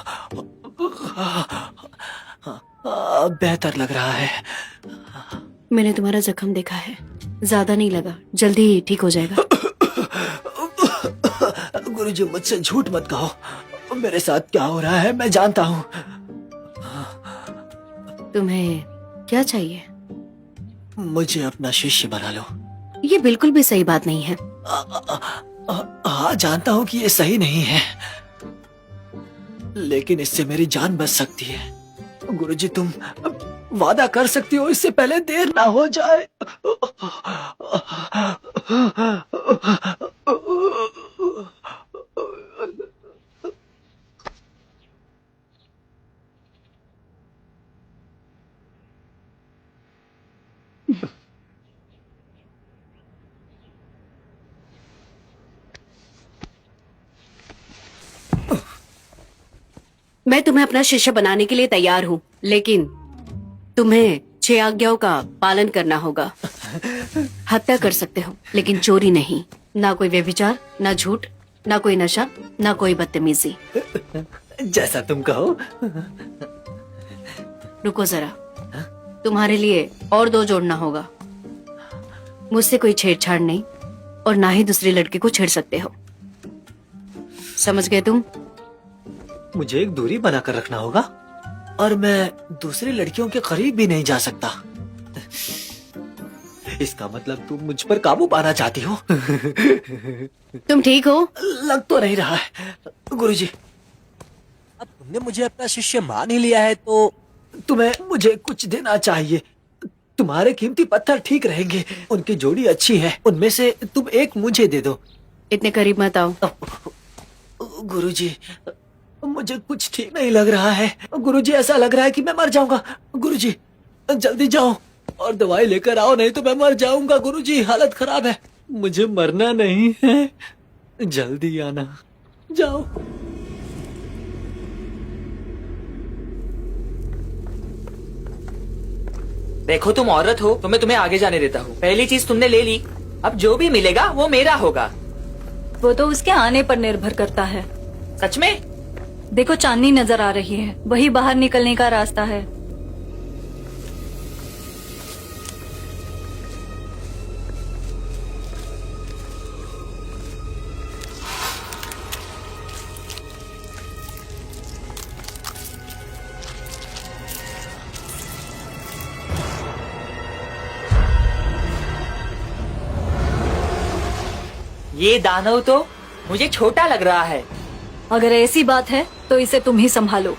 S4: बेहतर लग रहा है।
S5: मैंने तुम्हारा जख्म देखा है, ज्यादा नहीं लगा, जल्दी ही ठीक हो जाएगा।
S4: गुरुजी मुझसे झूठ मत कहो। मेरे साथ क्या हो रहा है मैं जानता हूँ।
S5: तुम्हें क्या चाहिए?
S4: मुझे अपना शिष्य बना लो।
S5: ये बिल्कुल भी सही बात नहीं है।
S4: हाँ जानता हूँ कि ये सही नहीं है, लेकिन इससे मेरी जान बच सकती है। गुरुजी तुम वादा कर सकती हो इससे पहले देर ना हो जाए।
S5: मैं तुम्हें अपना शिष्य बनाने के लिए तैयार हूँ, लेकिन तुम्हें 6 आज्ञाओं का पालन करना होगा। हत्या कर सकते हो, लेकिन चोरी नहीं। ना कोई व्यभिचार, ना झूठ, ना कोई नशा, ना कोई बदतमीजी।
S4: जैसा तुम कहो।
S5: रुको जरा, तुम्हारे लिए और 2 जोड़ना होगा। मुझसे कोई छेड़छाड़ नहीं और ना ही दूसरी लड़की को छेड़ सकते हो। समझ गए तुम?
S4: मुझे एक दूरी बनाकर रखना होगा और मैं दूसरी लड़कियों के करीब भी नहीं जा सकता। इसका मतलब तुम मुझ पर काबू पाना चाहती हो।
S5: तुम ठीक हो?
S4: लग तो नहीं रहा है। गुरुजी अब तुमने मुझे अपना शिष्य मान ही लिया है तो तुम्हें मुझे कुछ देना चाहिए। तुम्हारे कीमती पत्थर ठीक रहेंगे, उनकी जोड़ी अच्छी है, उनमें से तुम एक मुझे दे दो।
S5: इतने करीब मत आओ।
S4: गुरुजी मुझे कुछ ठीक नहीं लग रहा है। गुरुजी ऐसा लग रहा है कि मैं मर जाऊंगा। गुरुजी जल्दी जाओ और दवाई लेकर आओ, नहीं तो मैं मर जाऊंगा। गुरुजी हालत खराब है। मुझे मरना नहीं है, जल्दी आना। जाओ।
S7: देखो तुम औरत हो तो मैं तुम्हें आगे जाने देता हूँ। पहली चीज तुमने ले ली, अब जो भी मिलेगा वो मेरा होगा।
S1: वो तो उसके आने पर निर्भर करता है।
S7: सच में?
S1: देखो चांदनी नजर आ रही है, वही बाहर निकलने का रास्ता है।
S7: ये दानव तो मुझे छोटा लग रहा है।
S1: अगर ऐसी बात है तो इसे तुम ही संभालो।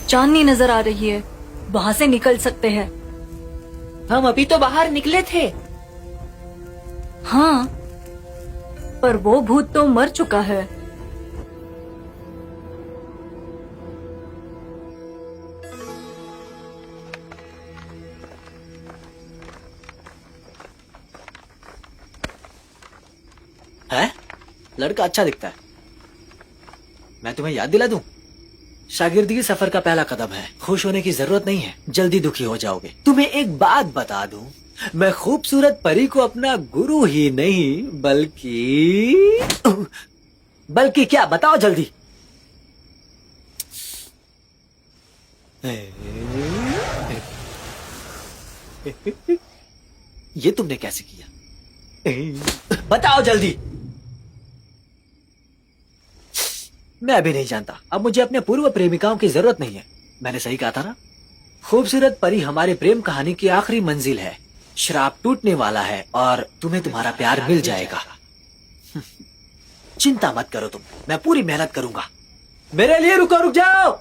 S1: चांदनी नजर आ रही है, वहाँ से निकल सकते हैं।
S7: हम अभी तो बाहर निकले थे।
S1: हाँ, पर वो भूत तो मर चुका है।
S6: है? लड़का अच्छा दिखता है। मैं तुम्हें याद दिला दूं? शागिर्दगी सफर का पहला कदम है। खुश होने की जरूरत नहीं है, जल्दी दुखी हो जाओगे। तुम्हें एक बात बता दूं, मैं खूबसूरत परी को अपना गुरु ही नहीं बल्कि क्या, बताओ जल्दी। ये तुमने कैसे किया? बताओ जल्दी। मैं अभी नहीं जानता। अब मुझे अपने पूर्व प्रेमिकाओं की जरूरत नहीं है। मैंने सही कहा था ना? खूबसूरत परी हमारे प्रेम कहानी की आखिरी मंजिल है। श्राप टूटने वाला है और तुम्हें तुम्हारा प्यार मिल जाएगा। चिंता मत करो तुम, मैं पूरी मेहनत करूंगा। मेरे लिए रुक जाओ।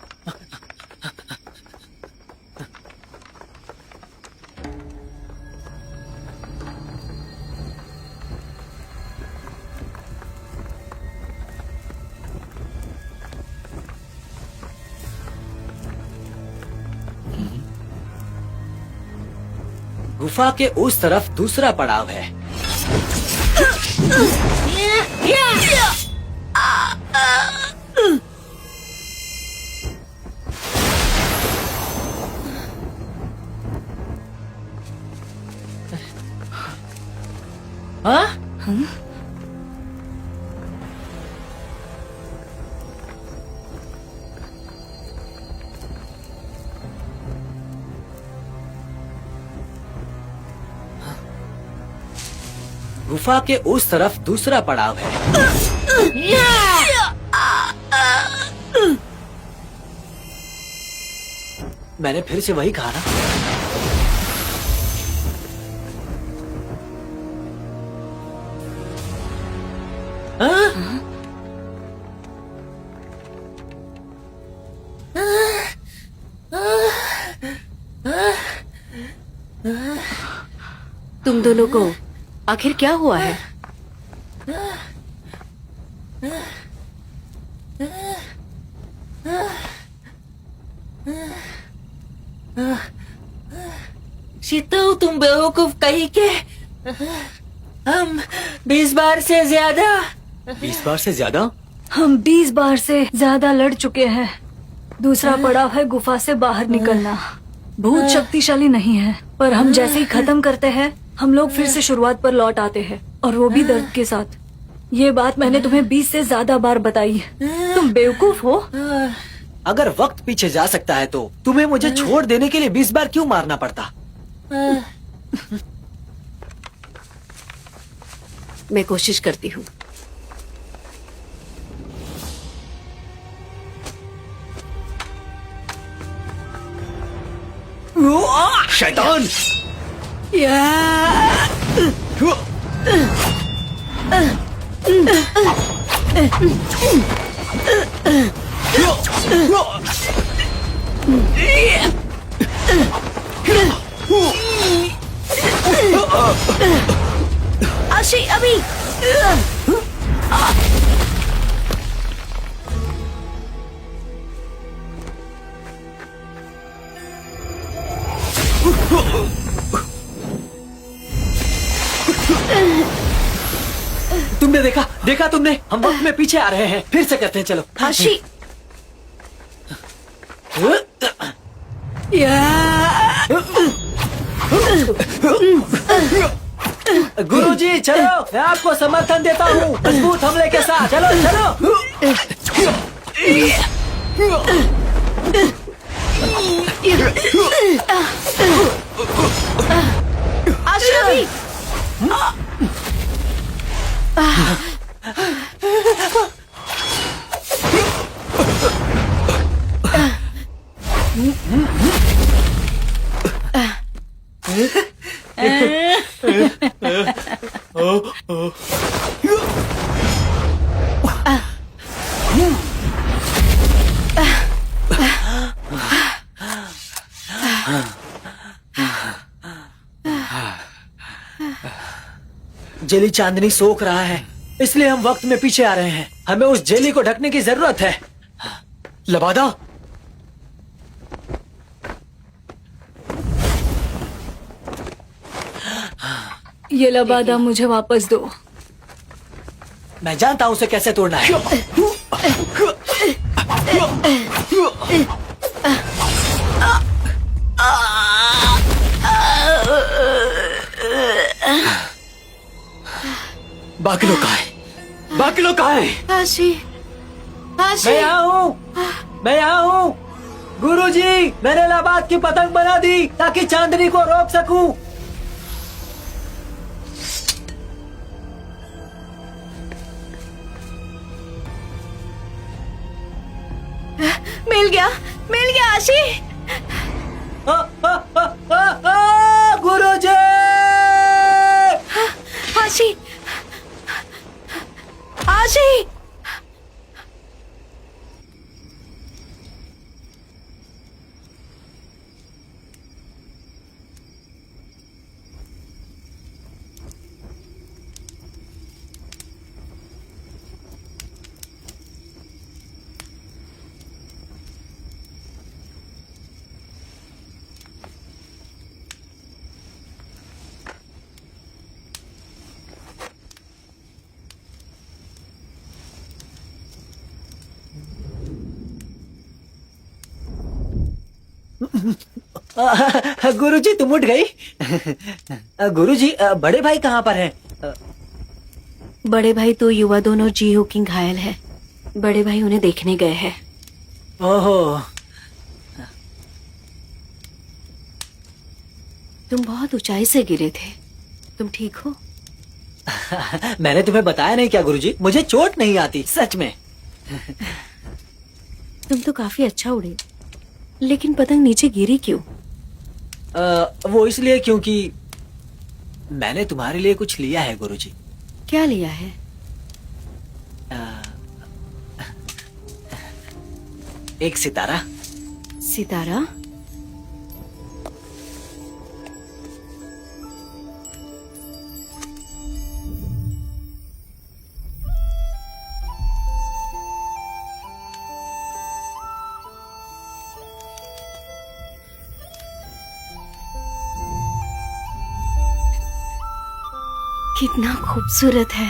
S6: गुफा के उस तरफ दूसरा पड़ाव है। हाँ? गुफा के उस तरफ दूसरा पड़ाव है। मैंने फिर से वही कहा ना। हाँ?
S5: तुम दोनों को आखिर क्या हुआ है?
S7: शीतू, तुम बेवकूफ कहीं के। हम 20 बार से ज्यादा
S2: 20 बार से ज्यादा?
S1: हम 20 बार से ज्यादा लड़ चुके हैं। दूसरा पड़ाव है गुफा से बाहर निकलना। भूत शक्तिशाली नहीं है, पर हम जैसे ही खत्म करते हैं, हम लोग फिर से शुरुआत पर लौट आते हैं, और वो भी दर्द के साथ। ये बात मैंने तुम्हें 20 से ज्यादा बार बताई। तुम बेवकूफ हो।
S6: अगर वक्त पीछे जा सकता है तो तुम्हें मुझे छोड़ देने के लिए 20 बार क्यों मारना पड़ता?
S5: मैं कोशिश करती हूँ।
S2: शैतान!
S5: आशी, अभी
S6: तुमने देखा तुमने? हम वक्त में पीछे आ रहे हैं। फिर से करते हैं, चलो।
S5: आशी,
S6: गुरुजी चलो, मैं आपको समर्थन देता हूँ मजबूत हमले के साथ। चलो चलो।
S5: आशी, अभी
S6: जेली चांदनी सोख रहा है, इसलिए हम वक्त में पीछे आ रहे हैं। हमें उस जेली को ढकने की जरूरत है।
S2: लबादा,
S1: ये लबादा मुझे वापस दो।
S6: मैं जानता हूं उसे कैसे तोड़ना है।
S2: बाकी लोग कहाँ है? बाकी लोग कहाँ है?
S5: आशी, आशी,
S6: मैं यहाँ हूँ, मैं यहाँ हूँ। गुरुजी, मैंने लाबाद की पतंग बना दी ताकि चांदनी को रोक सकूं।
S5: मिल गया आशी।
S6: गुरुजी,
S5: आशी, आशी,
S6: गुरुजी तुम उठ गई। गुरुजी, बड़े भाई कहाँ पर हैं?
S5: बड़े भाई तो युवा दोनों और जी हुकिंग घायल है। बड़े भाई उन्हें देखने गए हैं।
S6: ओहो,
S5: तुम बहुत ऊंचाई से गिरे थे, तुम ठीक हो?
S6: मैंने तुम्हें बताया नहीं क्या गुरुजी? मुझे चोट नहीं आती, सच में।
S5: तुम तो काफी अच्छा उड़े, लेकिन पतंग नीचे गिरी क्यों?
S6: वो इसलिए क्योंकि मैंने तुम्हारे लिए कुछ लिया है गुरुजी।
S5: क्या लिया है?
S6: एक सितारा।
S5: सितारा? कितना खूबसूरत है।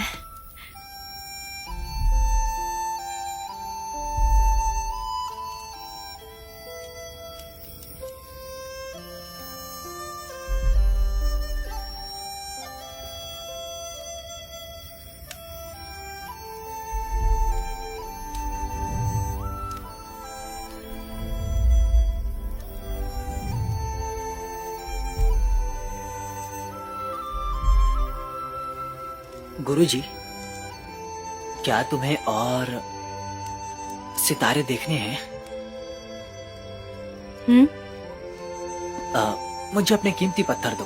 S6: गुरुजी, क्या तुम्हें और सितारे देखने हैं? मुझे अपने कीमती पत्थर दो।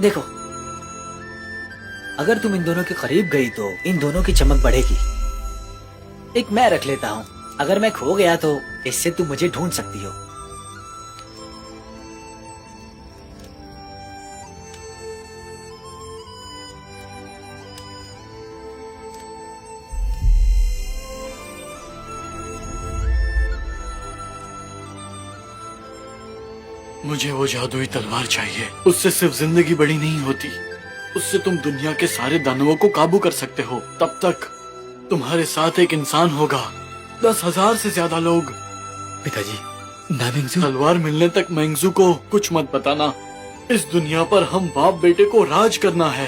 S6: देखो, अगर तुम इन दोनों के करीब गई तो इन दोनों की चमक बढ़ेगी। एक मैं रख लेता हूँ, अगर मैं खो गया तो इससे तुम मुझे ढूंढ सकती हो।
S3: मुझे वो जादुई तलवार चाहिए। उससे सिर्फ जिंदगी बड़ी नहीं होती, उससे तुम दुनिया के सारे दानवों को काबू कर सकते हो। तब तक तुम्हारे साथ एक इंसान होगा, 10,000 से ज्यादा लोग।
S2: पिताजी, ना मेंगजू।
S3: तलवार मिलने तक मेंगजू को कुछ मत बताना। इस दुनिया पर हम बाप बेटे को राज करना है।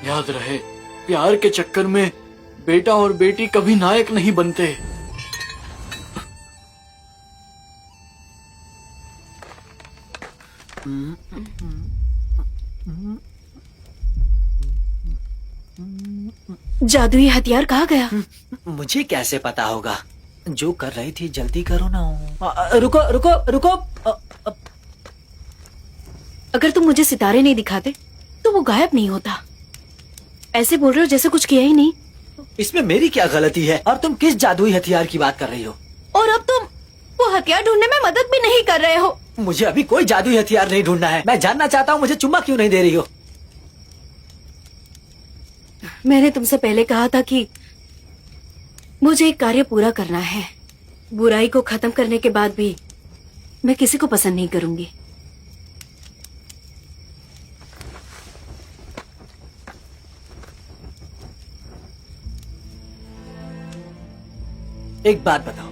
S3: याद रहे, प्यार के चक्कर में बेटा और बेटी कभी नायक नहीं बनते।
S5: जादुई हथियार कहाँ गया?
S6: मुझे कैसे पता होगा? जो कर रही थी जल्दी करो ना। रुको रुको रुको।
S5: अगर तुम मुझे सितारे नहीं दिखाते तो वो गायब नहीं होता। ऐसे बोल रहे हो जैसे कुछ किया ही नहीं।
S6: इसमें मेरी क्या गलती है? और तुम किस जादुई हथियार की बात कर रही हो?
S5: और अब तुम वो हथियार ढूंढने में मदद भी नहीं कर रहे हो।
S6: मुझे अभी कोई जादुई हथियार नहीं ढूंढना है। मैं जानना चाहता हूँ मुझे चुम्मा क्यों नहीं दे रही हो?
S5: मैंने तुमसे पहले कहा था कि मुझे एक कार्य पूरा करना है। बुराई को खत्म करने के बाद भी मैं किसी को पसंद नहीं करूंगी।
S6: एक बात बताओ,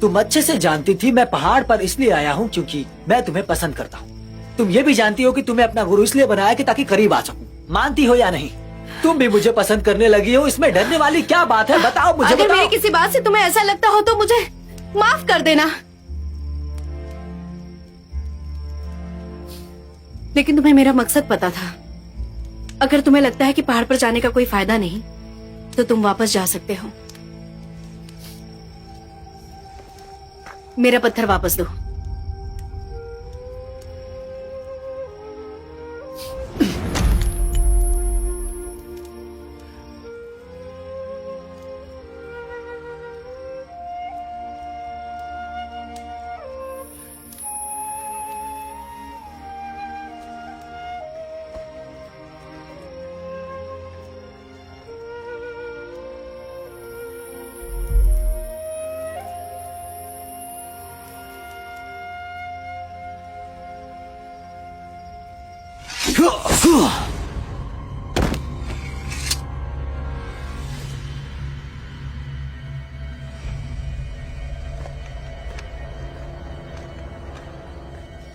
S6: तुम अच्छे से जानती थी मैं पहाड़ पर इसलिए आया हूँ क्योंकि मैं तुम्हें पसंद करता हूँ। तुम ये भी जानती हो कि तुम्हें अपना गुरु इसलिए बनाया कि ताकि करीब आ सकूं। मानती हो या नहीं? तुम भी मुझे पसंद करने लगी हो, इसमें डरने वाली क्या बात है? बताओ मुझे,
S5: अगर
S6: बताओ।
S5: मेरी किसी बात से तुम्हें ऐसा लगता हो तो मुझे माफ कर देना। लेकिन तुम्हें मेरा मकसद पता था। अगर तुम्हें लगता है कि पहाड़ पर जाने का कोई फायदा नहीं तो तुम वापस जा सकते हो। मेरा पत्थर वापस दो।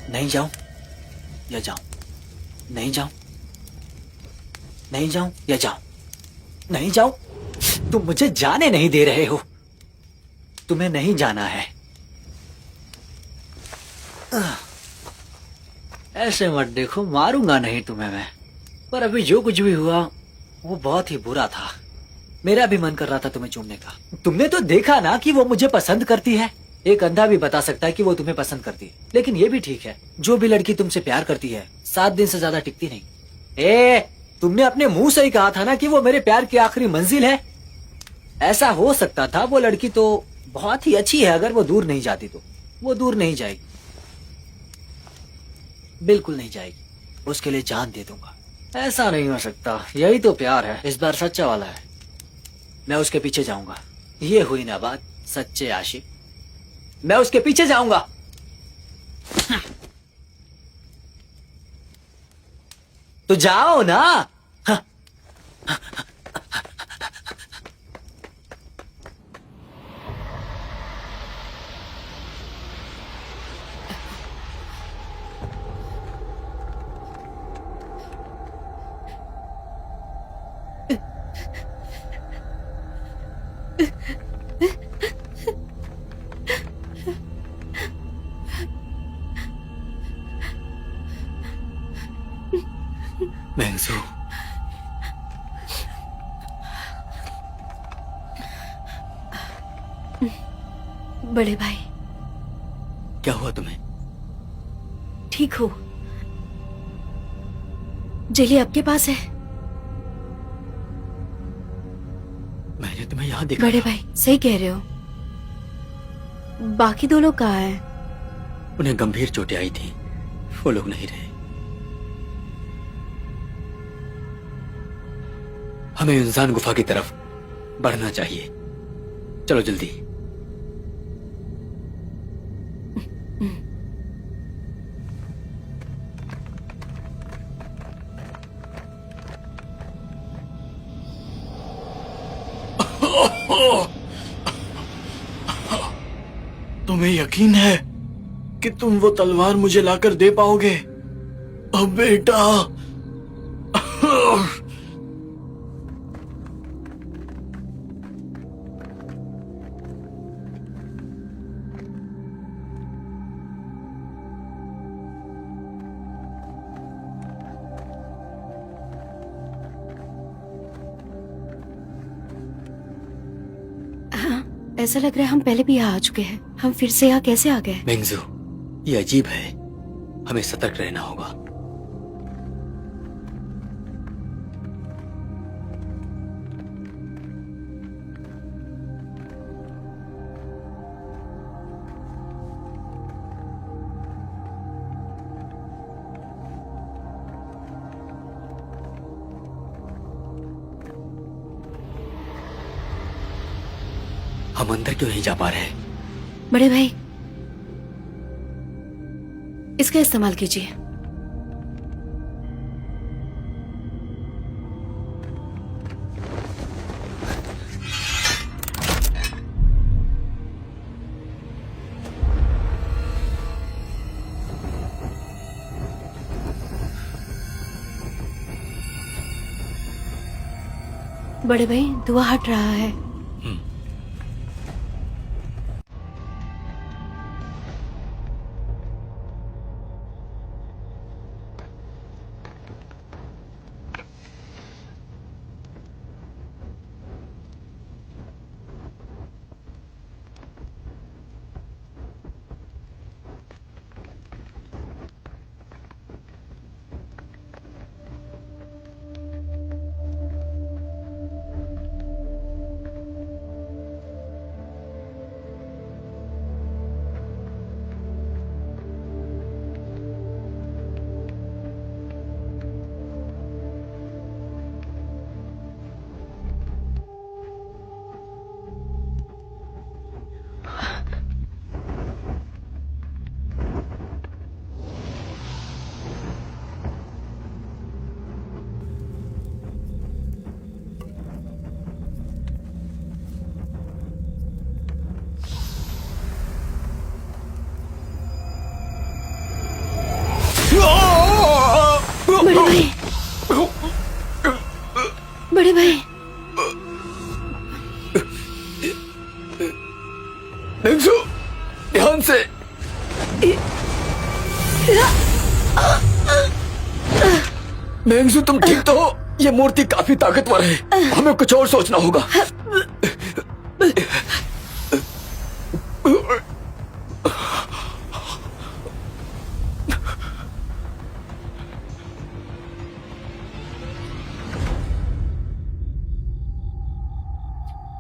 S6: नहीं जाऊं या जाऊं? नहीं जाऊं, नहीं जाऊं या जाऊं? नहीं जाऊं? तुम मुझे जाने नहीं दे रहे हो। तुम्हें नहीं जाना है। ऐसे मत देखो, मारूंगा नहीं तुम्हें मैं। पर अभी जो कुछ भी हुआ वो बहुत ही बुरा था। मेरा भी मन कर रहा था तुम्हें चूमने का। तुमने तो देखा ना कि वो मुझे पसंद करती है। एक अंधा भी बता सकता है कि वो तुम्हें पसंद करती है। लेकिन ये भी ठीक है, जो भी लड़की तुमसे प्यार करती है 7 दिन से ज्यादा टिकती नहीं। तुमने अपने मुंह से ही कहा था ना कि वो मेरे प्यार की आखिरी मंजिल है। ऐसा हो सकता था, वो लड़की तो बहुत ही अच्छी है। अगर वो दूर नहीं जाती तो वो दूर नहीं जाएगी, बिल्कुल नहीं जाएगी। उसके लिए जान दे दूंगा। ऐसा नहीं हो सकता, यही तो प्यार है। इस बार सच्चा वाला है। मैं उसके पीछे जाऊंगा। ये हुई ना बात, सच्चे आशिक। मैं उसके पीछे जाऊंगा। तो जाओ ना।
S2: महजू,
S5: बड़े भाई,
S2: क्या हुआ तुम्हें?
S5: ठीक हो? जेली आपके पास है?
S2: मैंने तुम्हें यहाँ देखा।
S5: बड़े भाई सही कह रहे हो। बाकी 2 लोग कहाँ हैं?
S2: उन्हें गंभीर चोटें आई थी, वो लोग नहीं रहे। हमें इंसान गुफा की तरफ बढ़ना चाहिए। चलो जल्दी।
S3: तुम्हें यकीन है कि तुम वो तलवार मुझे लाकर दे पाओगे? अब बेटा।
S5: ऐसा लग रहा है हम पहले भी यहाँ आ चुके हैं। हम फिर से यहाँ कैसे आ गए?
S2: मेंगजू, ये अजीब है, हमें सतर्क रहना होगा। हम अंदर क्यों नहीं जा पा रहे?
S5: बड़े भाई, इसका इस्तेमाल कीजिए। बड़े भाई, धुआं हट रहा है। बड़े भाई, बड़े भाई,
S2: मेंगजू, ध्यान से। मेंगजू, तुम ठीक तो हो? ये मूर्ति काफी ताकतवर है, हमें कुछ और सोचना होगा।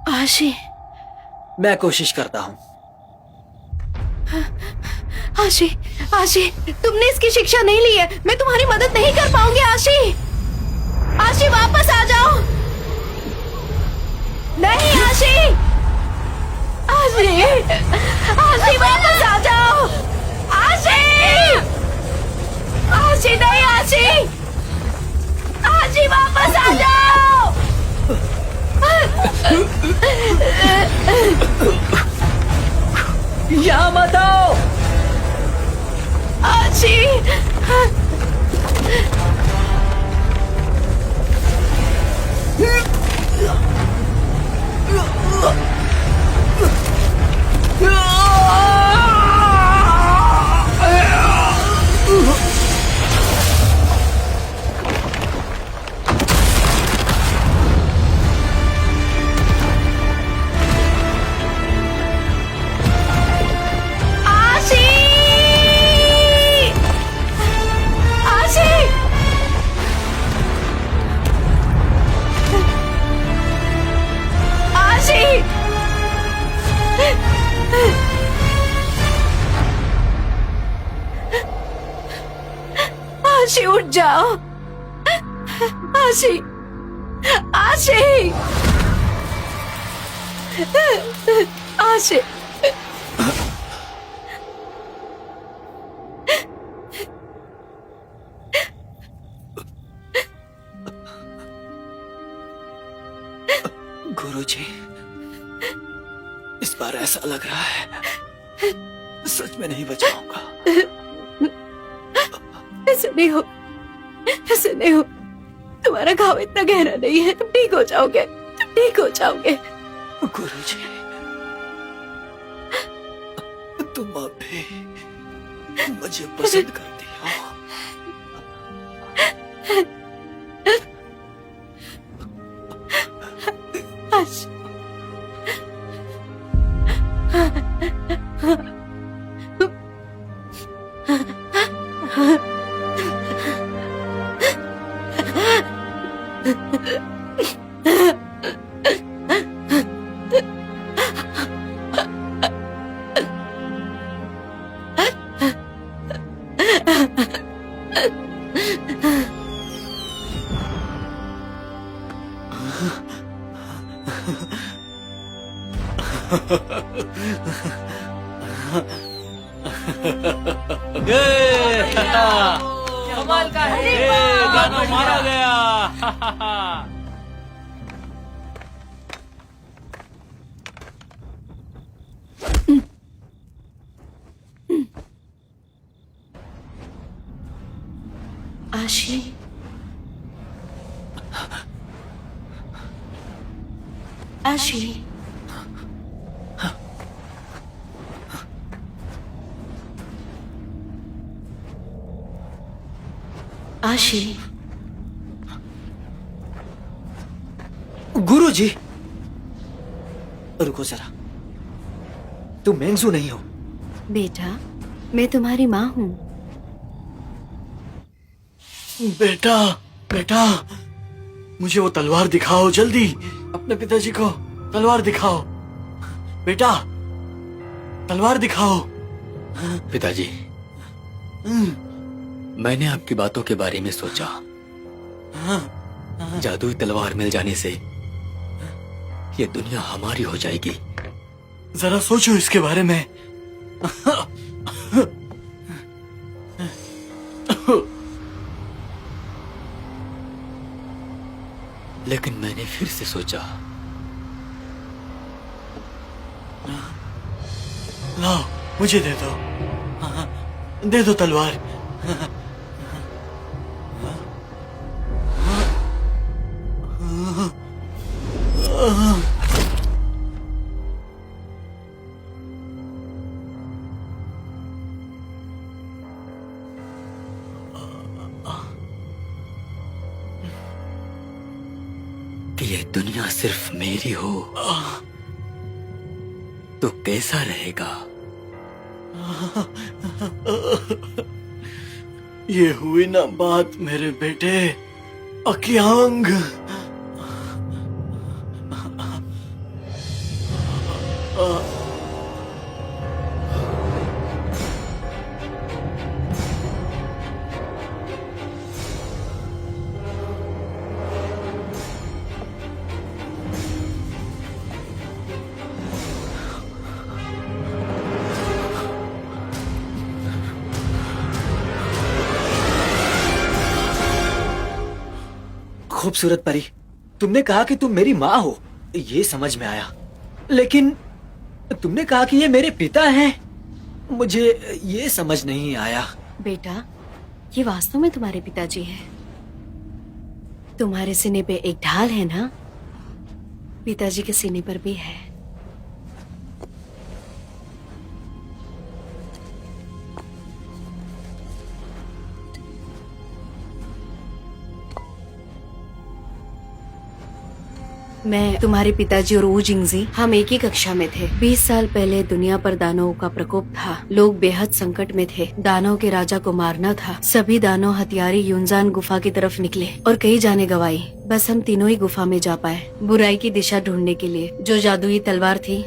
S5: आशी,
S6: मैं कोशिश करता हूँ।
S5: आशी, आशी, तुमने इसकी शिक्षा नहीं ली है। मैं तुम्हारी मदद नहीं कर पाऊंगी। आशी, आशी, वापस आ जाओ। नहीं, आशी, आशी, आशी, वापस आ जाओ। आशी, आशी, नहीं, आशी, आशी, वापस आ जाओ।
S4: यहाँ मत आओ।
S5: आशी, आशी, उठ जाओ। आशी, आशी, आशी,
S2: गुरुजी, इस बार ऐसा लग रहा है सच में नहीं बच पाऊंगा।
S5: ऐसे नहीं हो, ऐसे नहीं हो। तुम्हारा घाव इतना गहरा नहीं है। तुम ठीक हो जाओगे, तुम ठीक हो जाओगे।
S2: गुरुजी, तुम अब भी मुझे पसंद करती हो।
S7: कमाल का है।
S8: दानव मारा गया।
S5: आशी, आशी, आशी,
S6: गुरुजी, रुको जरा, तुम मेंगजू नहीं हो।
S5: बेटा मैं तुम्हारी माँ हूँ।
S3: बेटा, बेटा, मुझे वो तलवार दिखाओ जल्दी। अपने पिताजी को तलवार दिखाओ। बेटा, तलवार दिखाओ।
S2: पिताजी, मैंने आपकी बातों के बारे में सोचा। जादुई तलवार मिल जाने से ये दुनिया हमारी हो जाएगी।
S3: जरा सोचो इसके बारे में।
S2: लेकिन मैंने फिर से सोचा,
S3: लाओ मुझे दे दो, दे दो तलवार।
S2: कि ये दुनिया सिर्फ मेरी हो तो कैसा रहेगा?
S3: ये हुई ना बात मेरे बेटे अकियांग।
S6: खूबसूरत परी, तुमने कहा कि तुम मेरी माँ हो, ये समझ में आया। लेकिन तुमने कहा कि ये मेरे पिता हैं, मुझे ये समझ नहीं आया।
S5: बेटा ये वास्तव में तुम्हारे पिताजी हैं। तुम्हारे सीने पे एक ढाल है ना, पिताजी के सीने पर भी है। मैं, तुम्हारे पिताजी और वू जिंगजी हम एक ही कक्षा में थे। 20 साल पहले दुनिया पर दानवों का प्रकोप था। लोग बेहद संकट में थे। दानव के राजा को मारना था। सभी दानव हथियारी युनजान गुफा की तरफ निकले और कई जाने गवाई। बस हम तीनों ही गुफा में जा पाए, बुराई की दिशा ढूंढने के लिए। जो जादुई तलवार थी।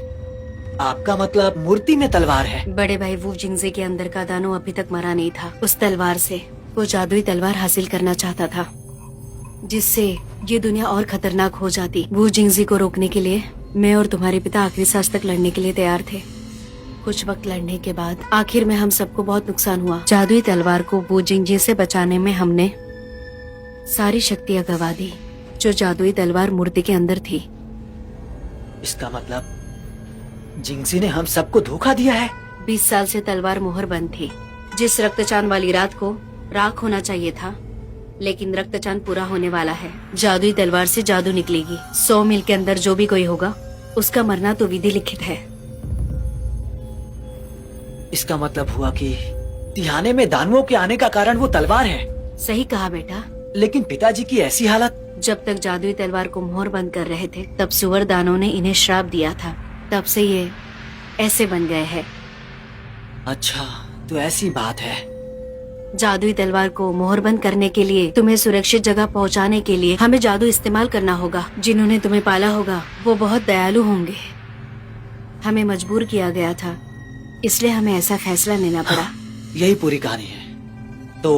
S6: आपका मतलब मूर्ति में तलवार है?
S5: बड़े भाई वू जिंगजी के अंदर का दानव अभी तक मरा नहीं था। उस तलवार से वो जादुई तलवार हासिल करना चाहता था, जिससे ये दुनिया और खतरनाक हो जाती। वू जिंगजी को रोकने के लिए मैं और तुम्हारे पिता आखिरी सांस तक लड़ने के लिए तैयार थे। कुछ वक्त लड़ने के बाद आखिर में हम सबको बहुत नुकसान हुआ। जादुई तलवार को वू जिंगजी से बचाने में हमने सारी शक्तियाँ गवा दी, जो जादुई तलवार मूर्ति के अंदर थी।
S6: इसका मतलब जिंगजी ने हम सबको धोखा दिया है।
S5: 20 साल से तलवार मोहर बंद थी। जिस रक्तचांद वाली रात को राख होना चाहिए था, लेकिन रक्तचांद पूरा होने वाला है। जादुई तलवार से जादू निकलेगी। 100 मील के अंदर जो भी कोई होगा उसका मरना तो विधि लिखित है।
S6: इसका मतलब हुआ कि तिहाने में दानवों के आने का कारण वो तलवार है।
S5: सही कहा बेटा।
S6: लेकिन पिताजी की ऐसी हालत।
S5: जब तक जादुई तलवार को मोहर बंद कर रहे थे, तब सुअर दानों ने इन्हें श्राप दिया था। तब से ये ऐसे बन गए हैं।
S6: अच्छा, तो ऐसी बात है।
S5: जादुई तलवार को मोहरबंद करने के लिए, तुम्हें सुरक्षित जगह पहुंचाने के लिए हमें जादू इस्तेमाल करना होगा। जिन्होंने तुम्हें पाला होगा वो बहुत दयालु होंगे। हमें मजबूर किया गया था, इसलिए हमें ऐसा फैसला लेना पड़ा।
S6: यही पूरी कहानी है। तो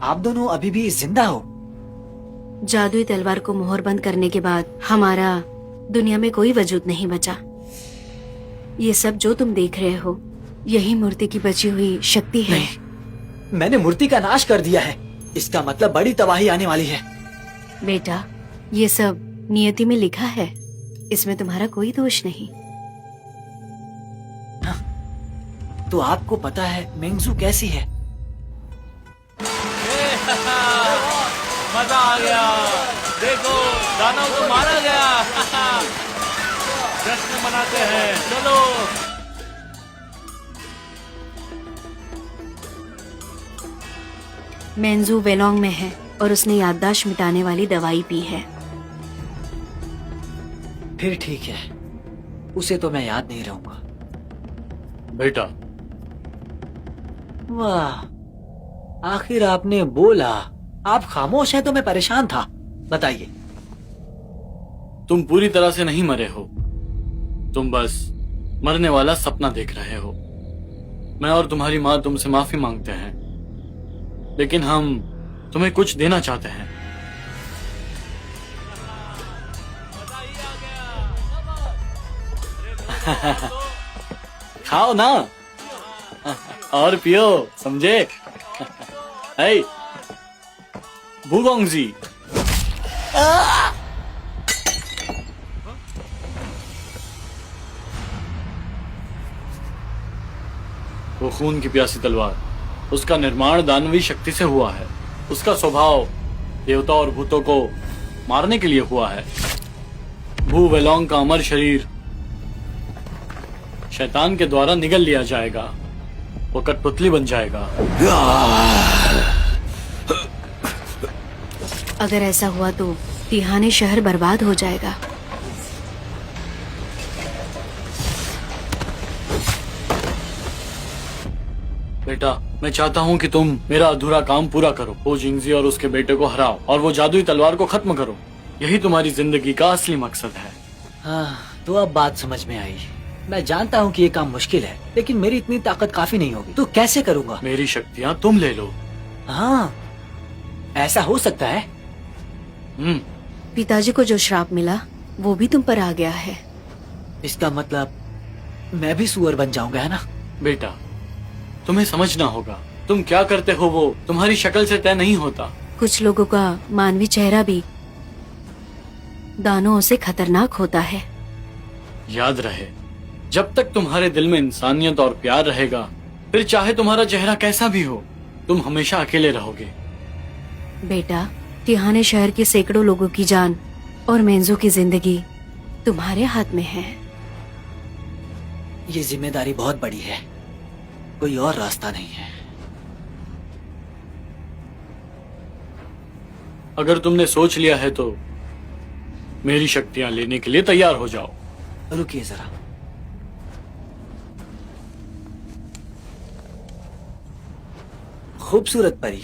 S6: आप दोनों अभी भी जिंदा हो?
S5: जादुई तलवार को मोहरबंद करने के बाद हमारा दुनिया में कोई वजूद नहीं बचा। ये सब जो तुम देख रहे हो, यही मूर्ति की बची हुई शक्ति है।
S6: मैंने मूर्ति का नाश कर दिया है, इसका मतलब बड़ी तबाही आने वाली है।
S5: बेटा, ये सब नियति में लिखा है, इसमें तुम्हारा कोई दोष नहीं।
S6: तो आपको पता है मेंगजू कैसी है?
S8: मजा आ गया। देखो, दानव को मारा गया। जश्न मनाते हैं, चलो।
S5: मेंजू वेलोंग में है और उसने याददाश्त मिटाने वाली दवाई पी है।
S6: फिर ठीक है, उसे तो मैं याद नहीं रहूंगा।
S3: बेटा,
S6: वाह, आखिर आपने बोला। आप खामोश हैं तो मैं परेशान था। बताइए।
S3: तुम पूरी तरह से नहीं मरे हो, तुम बस मरने वाला सपना देख रहे हो। मैं और तुम्हारी माँ तुमसे माफी मांगते हैं, लेकिन हम तुम्हें कुछ देना चाहते हैं। खाओ ना और पियो, समझे? हे, वुगोंग जी। वो खून की प्यासी तलवार, उसका निर्माण दानवी शक्ति से हुआ है। उसका स्वभाव देवता और भूतों को मारने के लिए हुआ है। वू वेलोंग का अमर शरीर शैतान के द्वारा निगल लिया जाएगा, वो कठपुतली बन जाएगा।
S5: अगर ऐसा हुआ तो तिहाने शहर बर्बाद हो जाएगा।
S3: बेटा, मैं चाहता हूँ कि तुम मेरा अधूरा काम पूरा करो, हो जिंगजी और उसके बेटे को हराओ और वो जादुई तलवार को खत्म करो। यही तुम्हारी जिंदगी का असली मकसद है।
S6: हाँ, तो अब बात समझ में आई। मैं जानता हूँ कि ये काम मुश्किल है, लेकिन मेरी इतनी ताकत काफी नहीं होगी। तो कैसे करूँगा?
S3: मेरी शक्तियाँ तुम ले लो।
S6: हाँ, ऐसा हो सकता है।
S5: पिताजी को जो श्राप मिला वो भी तुम पर आ गया है।
S6: इसका मतलब मैं भी सुअर बन जाऊंगा, है ना?
S3: बेटा, तुम्हें समझना होगा, तुम क्या करते हो वो तुम्हारी शक्ल से तय नहीं होता।
S5: कुछ लोगों का मानवी चेहरा भी दानों से खतरनाक होता है।
S3: याद रहे, जब तक तुम्हारे दिल में इंसानियत और प्यार रहेगा, फिर चाहे तुम्हारा चेहरा कैसा भी हो, तुम हमेशा अकेले रहोगे।
S5: बेटा, तिहाने शहर के सैकड़ों लोगों की जान और मेंजू की जिंदगी तुम्हारे हाथ में है।
S6: ये जिम्मेदारी बहुत बड़ी है, कोई और रास्ता नहीं है।
S3: अगर तुमने सोच लिया है तो मेरी शक्तियां लेने के लिए तैयार हो जाओ।
S6: रुकिए जरा। खूबसूरत परी,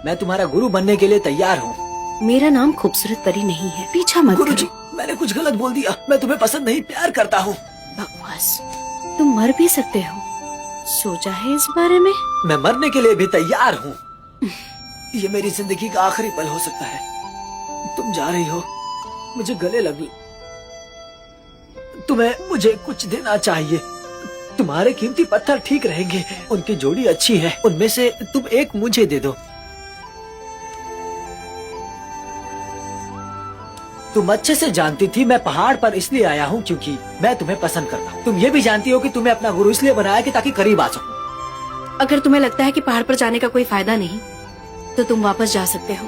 S6: मैं तुम्हारा गुरु बनने के लिए तैयार हूँ।
S5: मेरा नाम खूबसूरत परी नहीं है, पीछा मत
S6: गुरुजी,
S5: करो।
S6: मैंने कुछ गलत बोल दिया। मैं तुम्हें पसंद नहीं, प्यार करता हूँ।
S5: बकवास, तुम मर भी सकते हो। सोचा है इस बारे में?
S6: मैं मरने के लिए भी तैयार हूँ। ये मेरी जिंदगी का आखिरी पल हो सकता है। तुम जा रही हो, मुझे गले लगी। तुम्हें मुझे कुछ देना चाहिए। तुम्हारे कीमती पत्थर ठीक रहेंगे, उनकी जोड़ी अच्छी है। उनमें से तुम एक मुझे दे दो। तुम अच्छे से जानती थी मैं पहाड़ पर इसलिए आया हूँ क्योंकि मैं तुम्हें पसंद करता हूँ। तुम ये भी जानती हो कि तुम्हें अपना गुरु इसलिए बनाया कि ताकि करीब आ सकूं।
S5: अगर तुम्हें लगता है कि पहाड़ पर जाने का कोई फायदा नहीं, तो तुम वापस जा सकते हो।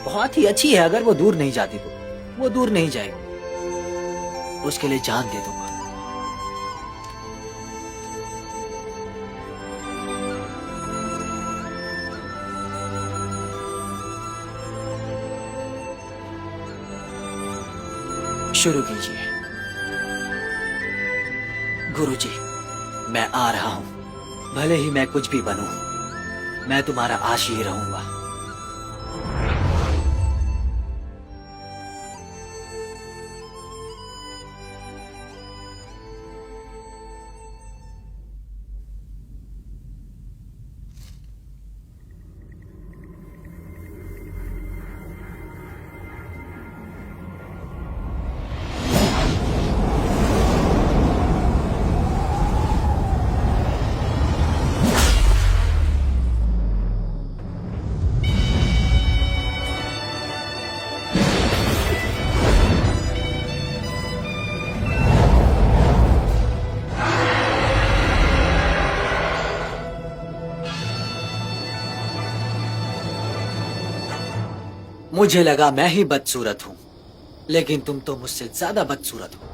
S6: बहुत ही अच्छी है। अगर वो दूर नहीं जाती तो वो दूर नहीं जाएगी। उसके लिए जान दे दूंगा। शुरू कीजिए। गुरुजी, मैं आ रहा हूं। भले ही मैं कुछ भी बनूं, मैं तुम्हारा आशी ही रहूंगा। मुझे लगा मैं ही बदसूरत हूँ, लेकिन तुम तो मुझसे ज्यादा बदसूरत हो।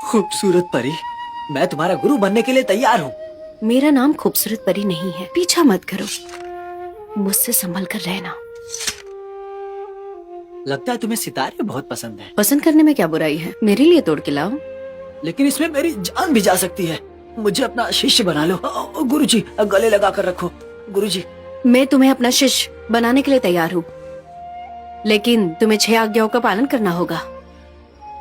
S6: खूबसूरत परी, मैं तुम्हारा गुरु बनने के लिए तैयार हूँ।
S5: मेरा नाम खूबसूरत परी नहीं है, पीछा मत करो, मुझसे संभल कर रहना।
S6: लगता है तुम्हें सितारे बहुत पसंद है।
S5: पसंद करने में क्या बुराई है, मेरे लिए तोड़ के लाओ।
S6: लेकिन इसमें मेरी जान भी जा सकती है। मुझे अपना शिष्य बना लो। गुरुजी, गले लगा कर रखो। गुरुजी,
S5: मैं तुम्हें अपना शिष्य बनाने के लिए तैयार हूँ, लेकिन तुम्हें 6 आज्ञाओं का पालन करना होगा।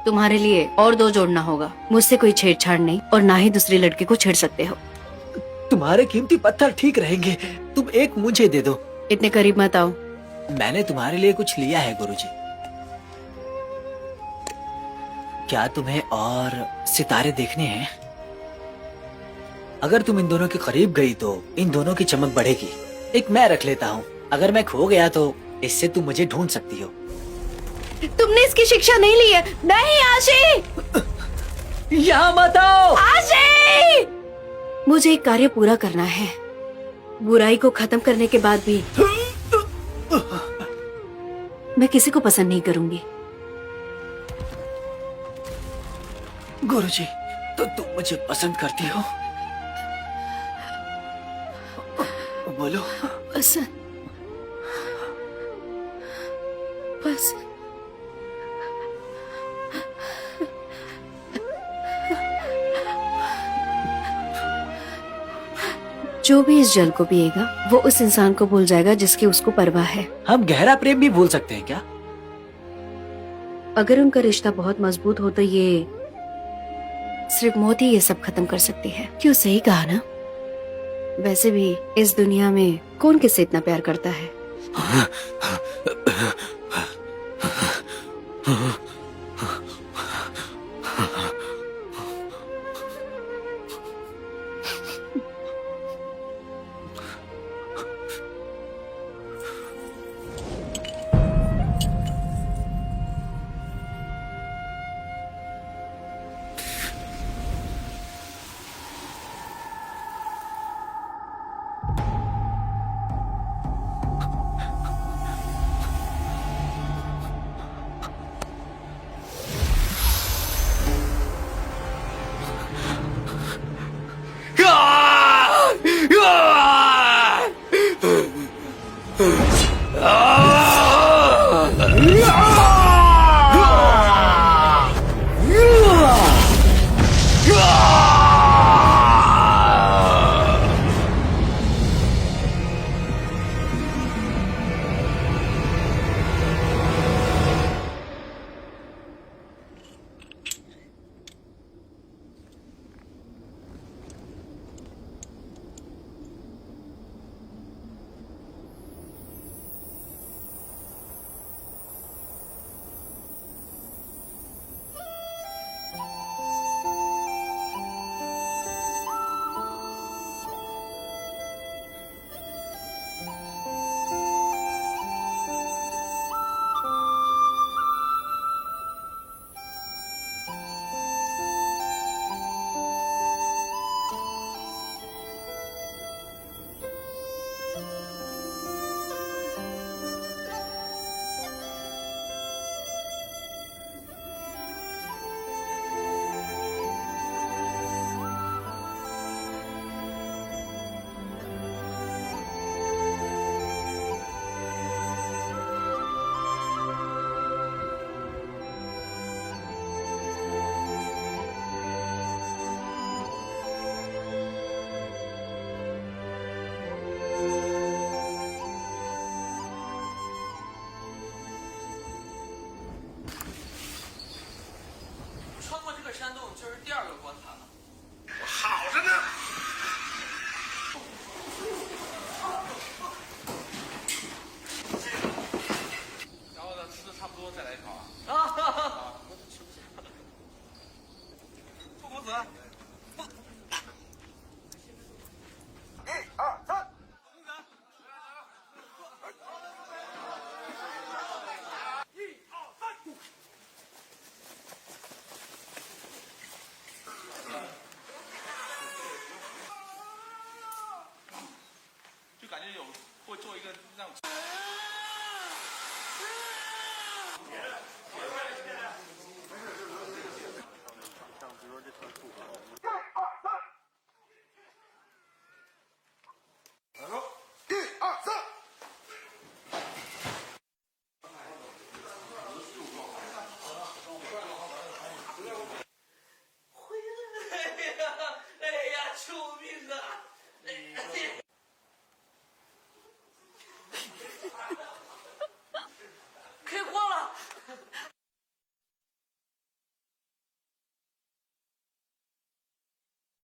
S5: तुम्हारे लिए और 2 जोड़ना होगा। मुझसे कोई छेड़छाड़ नहीं और ना ही दूसरी लड़की को छेड़ सकते हो।
S6: तुम्हारे कीमती पत्थर ठीक रहेंगे। तुम एक मुझे दे दो।
S5: इतने करीब मत आओ।
S6: मैंने तुम्हारे लिए कुछ लिया है गुरुजी। क्या तुम्हें और सितारे देखने हैं? अगर तुम इन दोनों के करीब गई तो इन दोनों की चमक बढ़ेगी। एक मैं रख लेता हूँ, अगर मैं खो गया तो इससे तुम मुझे ढूंढ सकती हो।
S5: तुमने इसकी शिक्षा नहीं ली है। नहीं आशी,
S6: यहाँ मत आओ।
S5: आशी, मुझे एक कार्य पूरा करना है। बुराई को खत्म करने के बाद भी मैं किसी को पसंद नहीं करूंगी।
S6: गुरुजी, तो तुम मुझे पसंद करती हो? बोलो।
S5: पसंद, पसंद। जो भी इस जल को पिएगा वो उस इंसान को भूल जाएगा जिसकी उसको परवाह है।
S6: हम गहरा प्रेम भी भूल सकते हैं क्या?
S5: अगर उनका रिश्ता बहुत मजबूत हो तो ये सिर्फ मौत ही ये सब खत्म कर सकती है। क्यों, सही कहा ना? वैसे भी इस दुनिया में कौन किससे इतना प्यार करता है?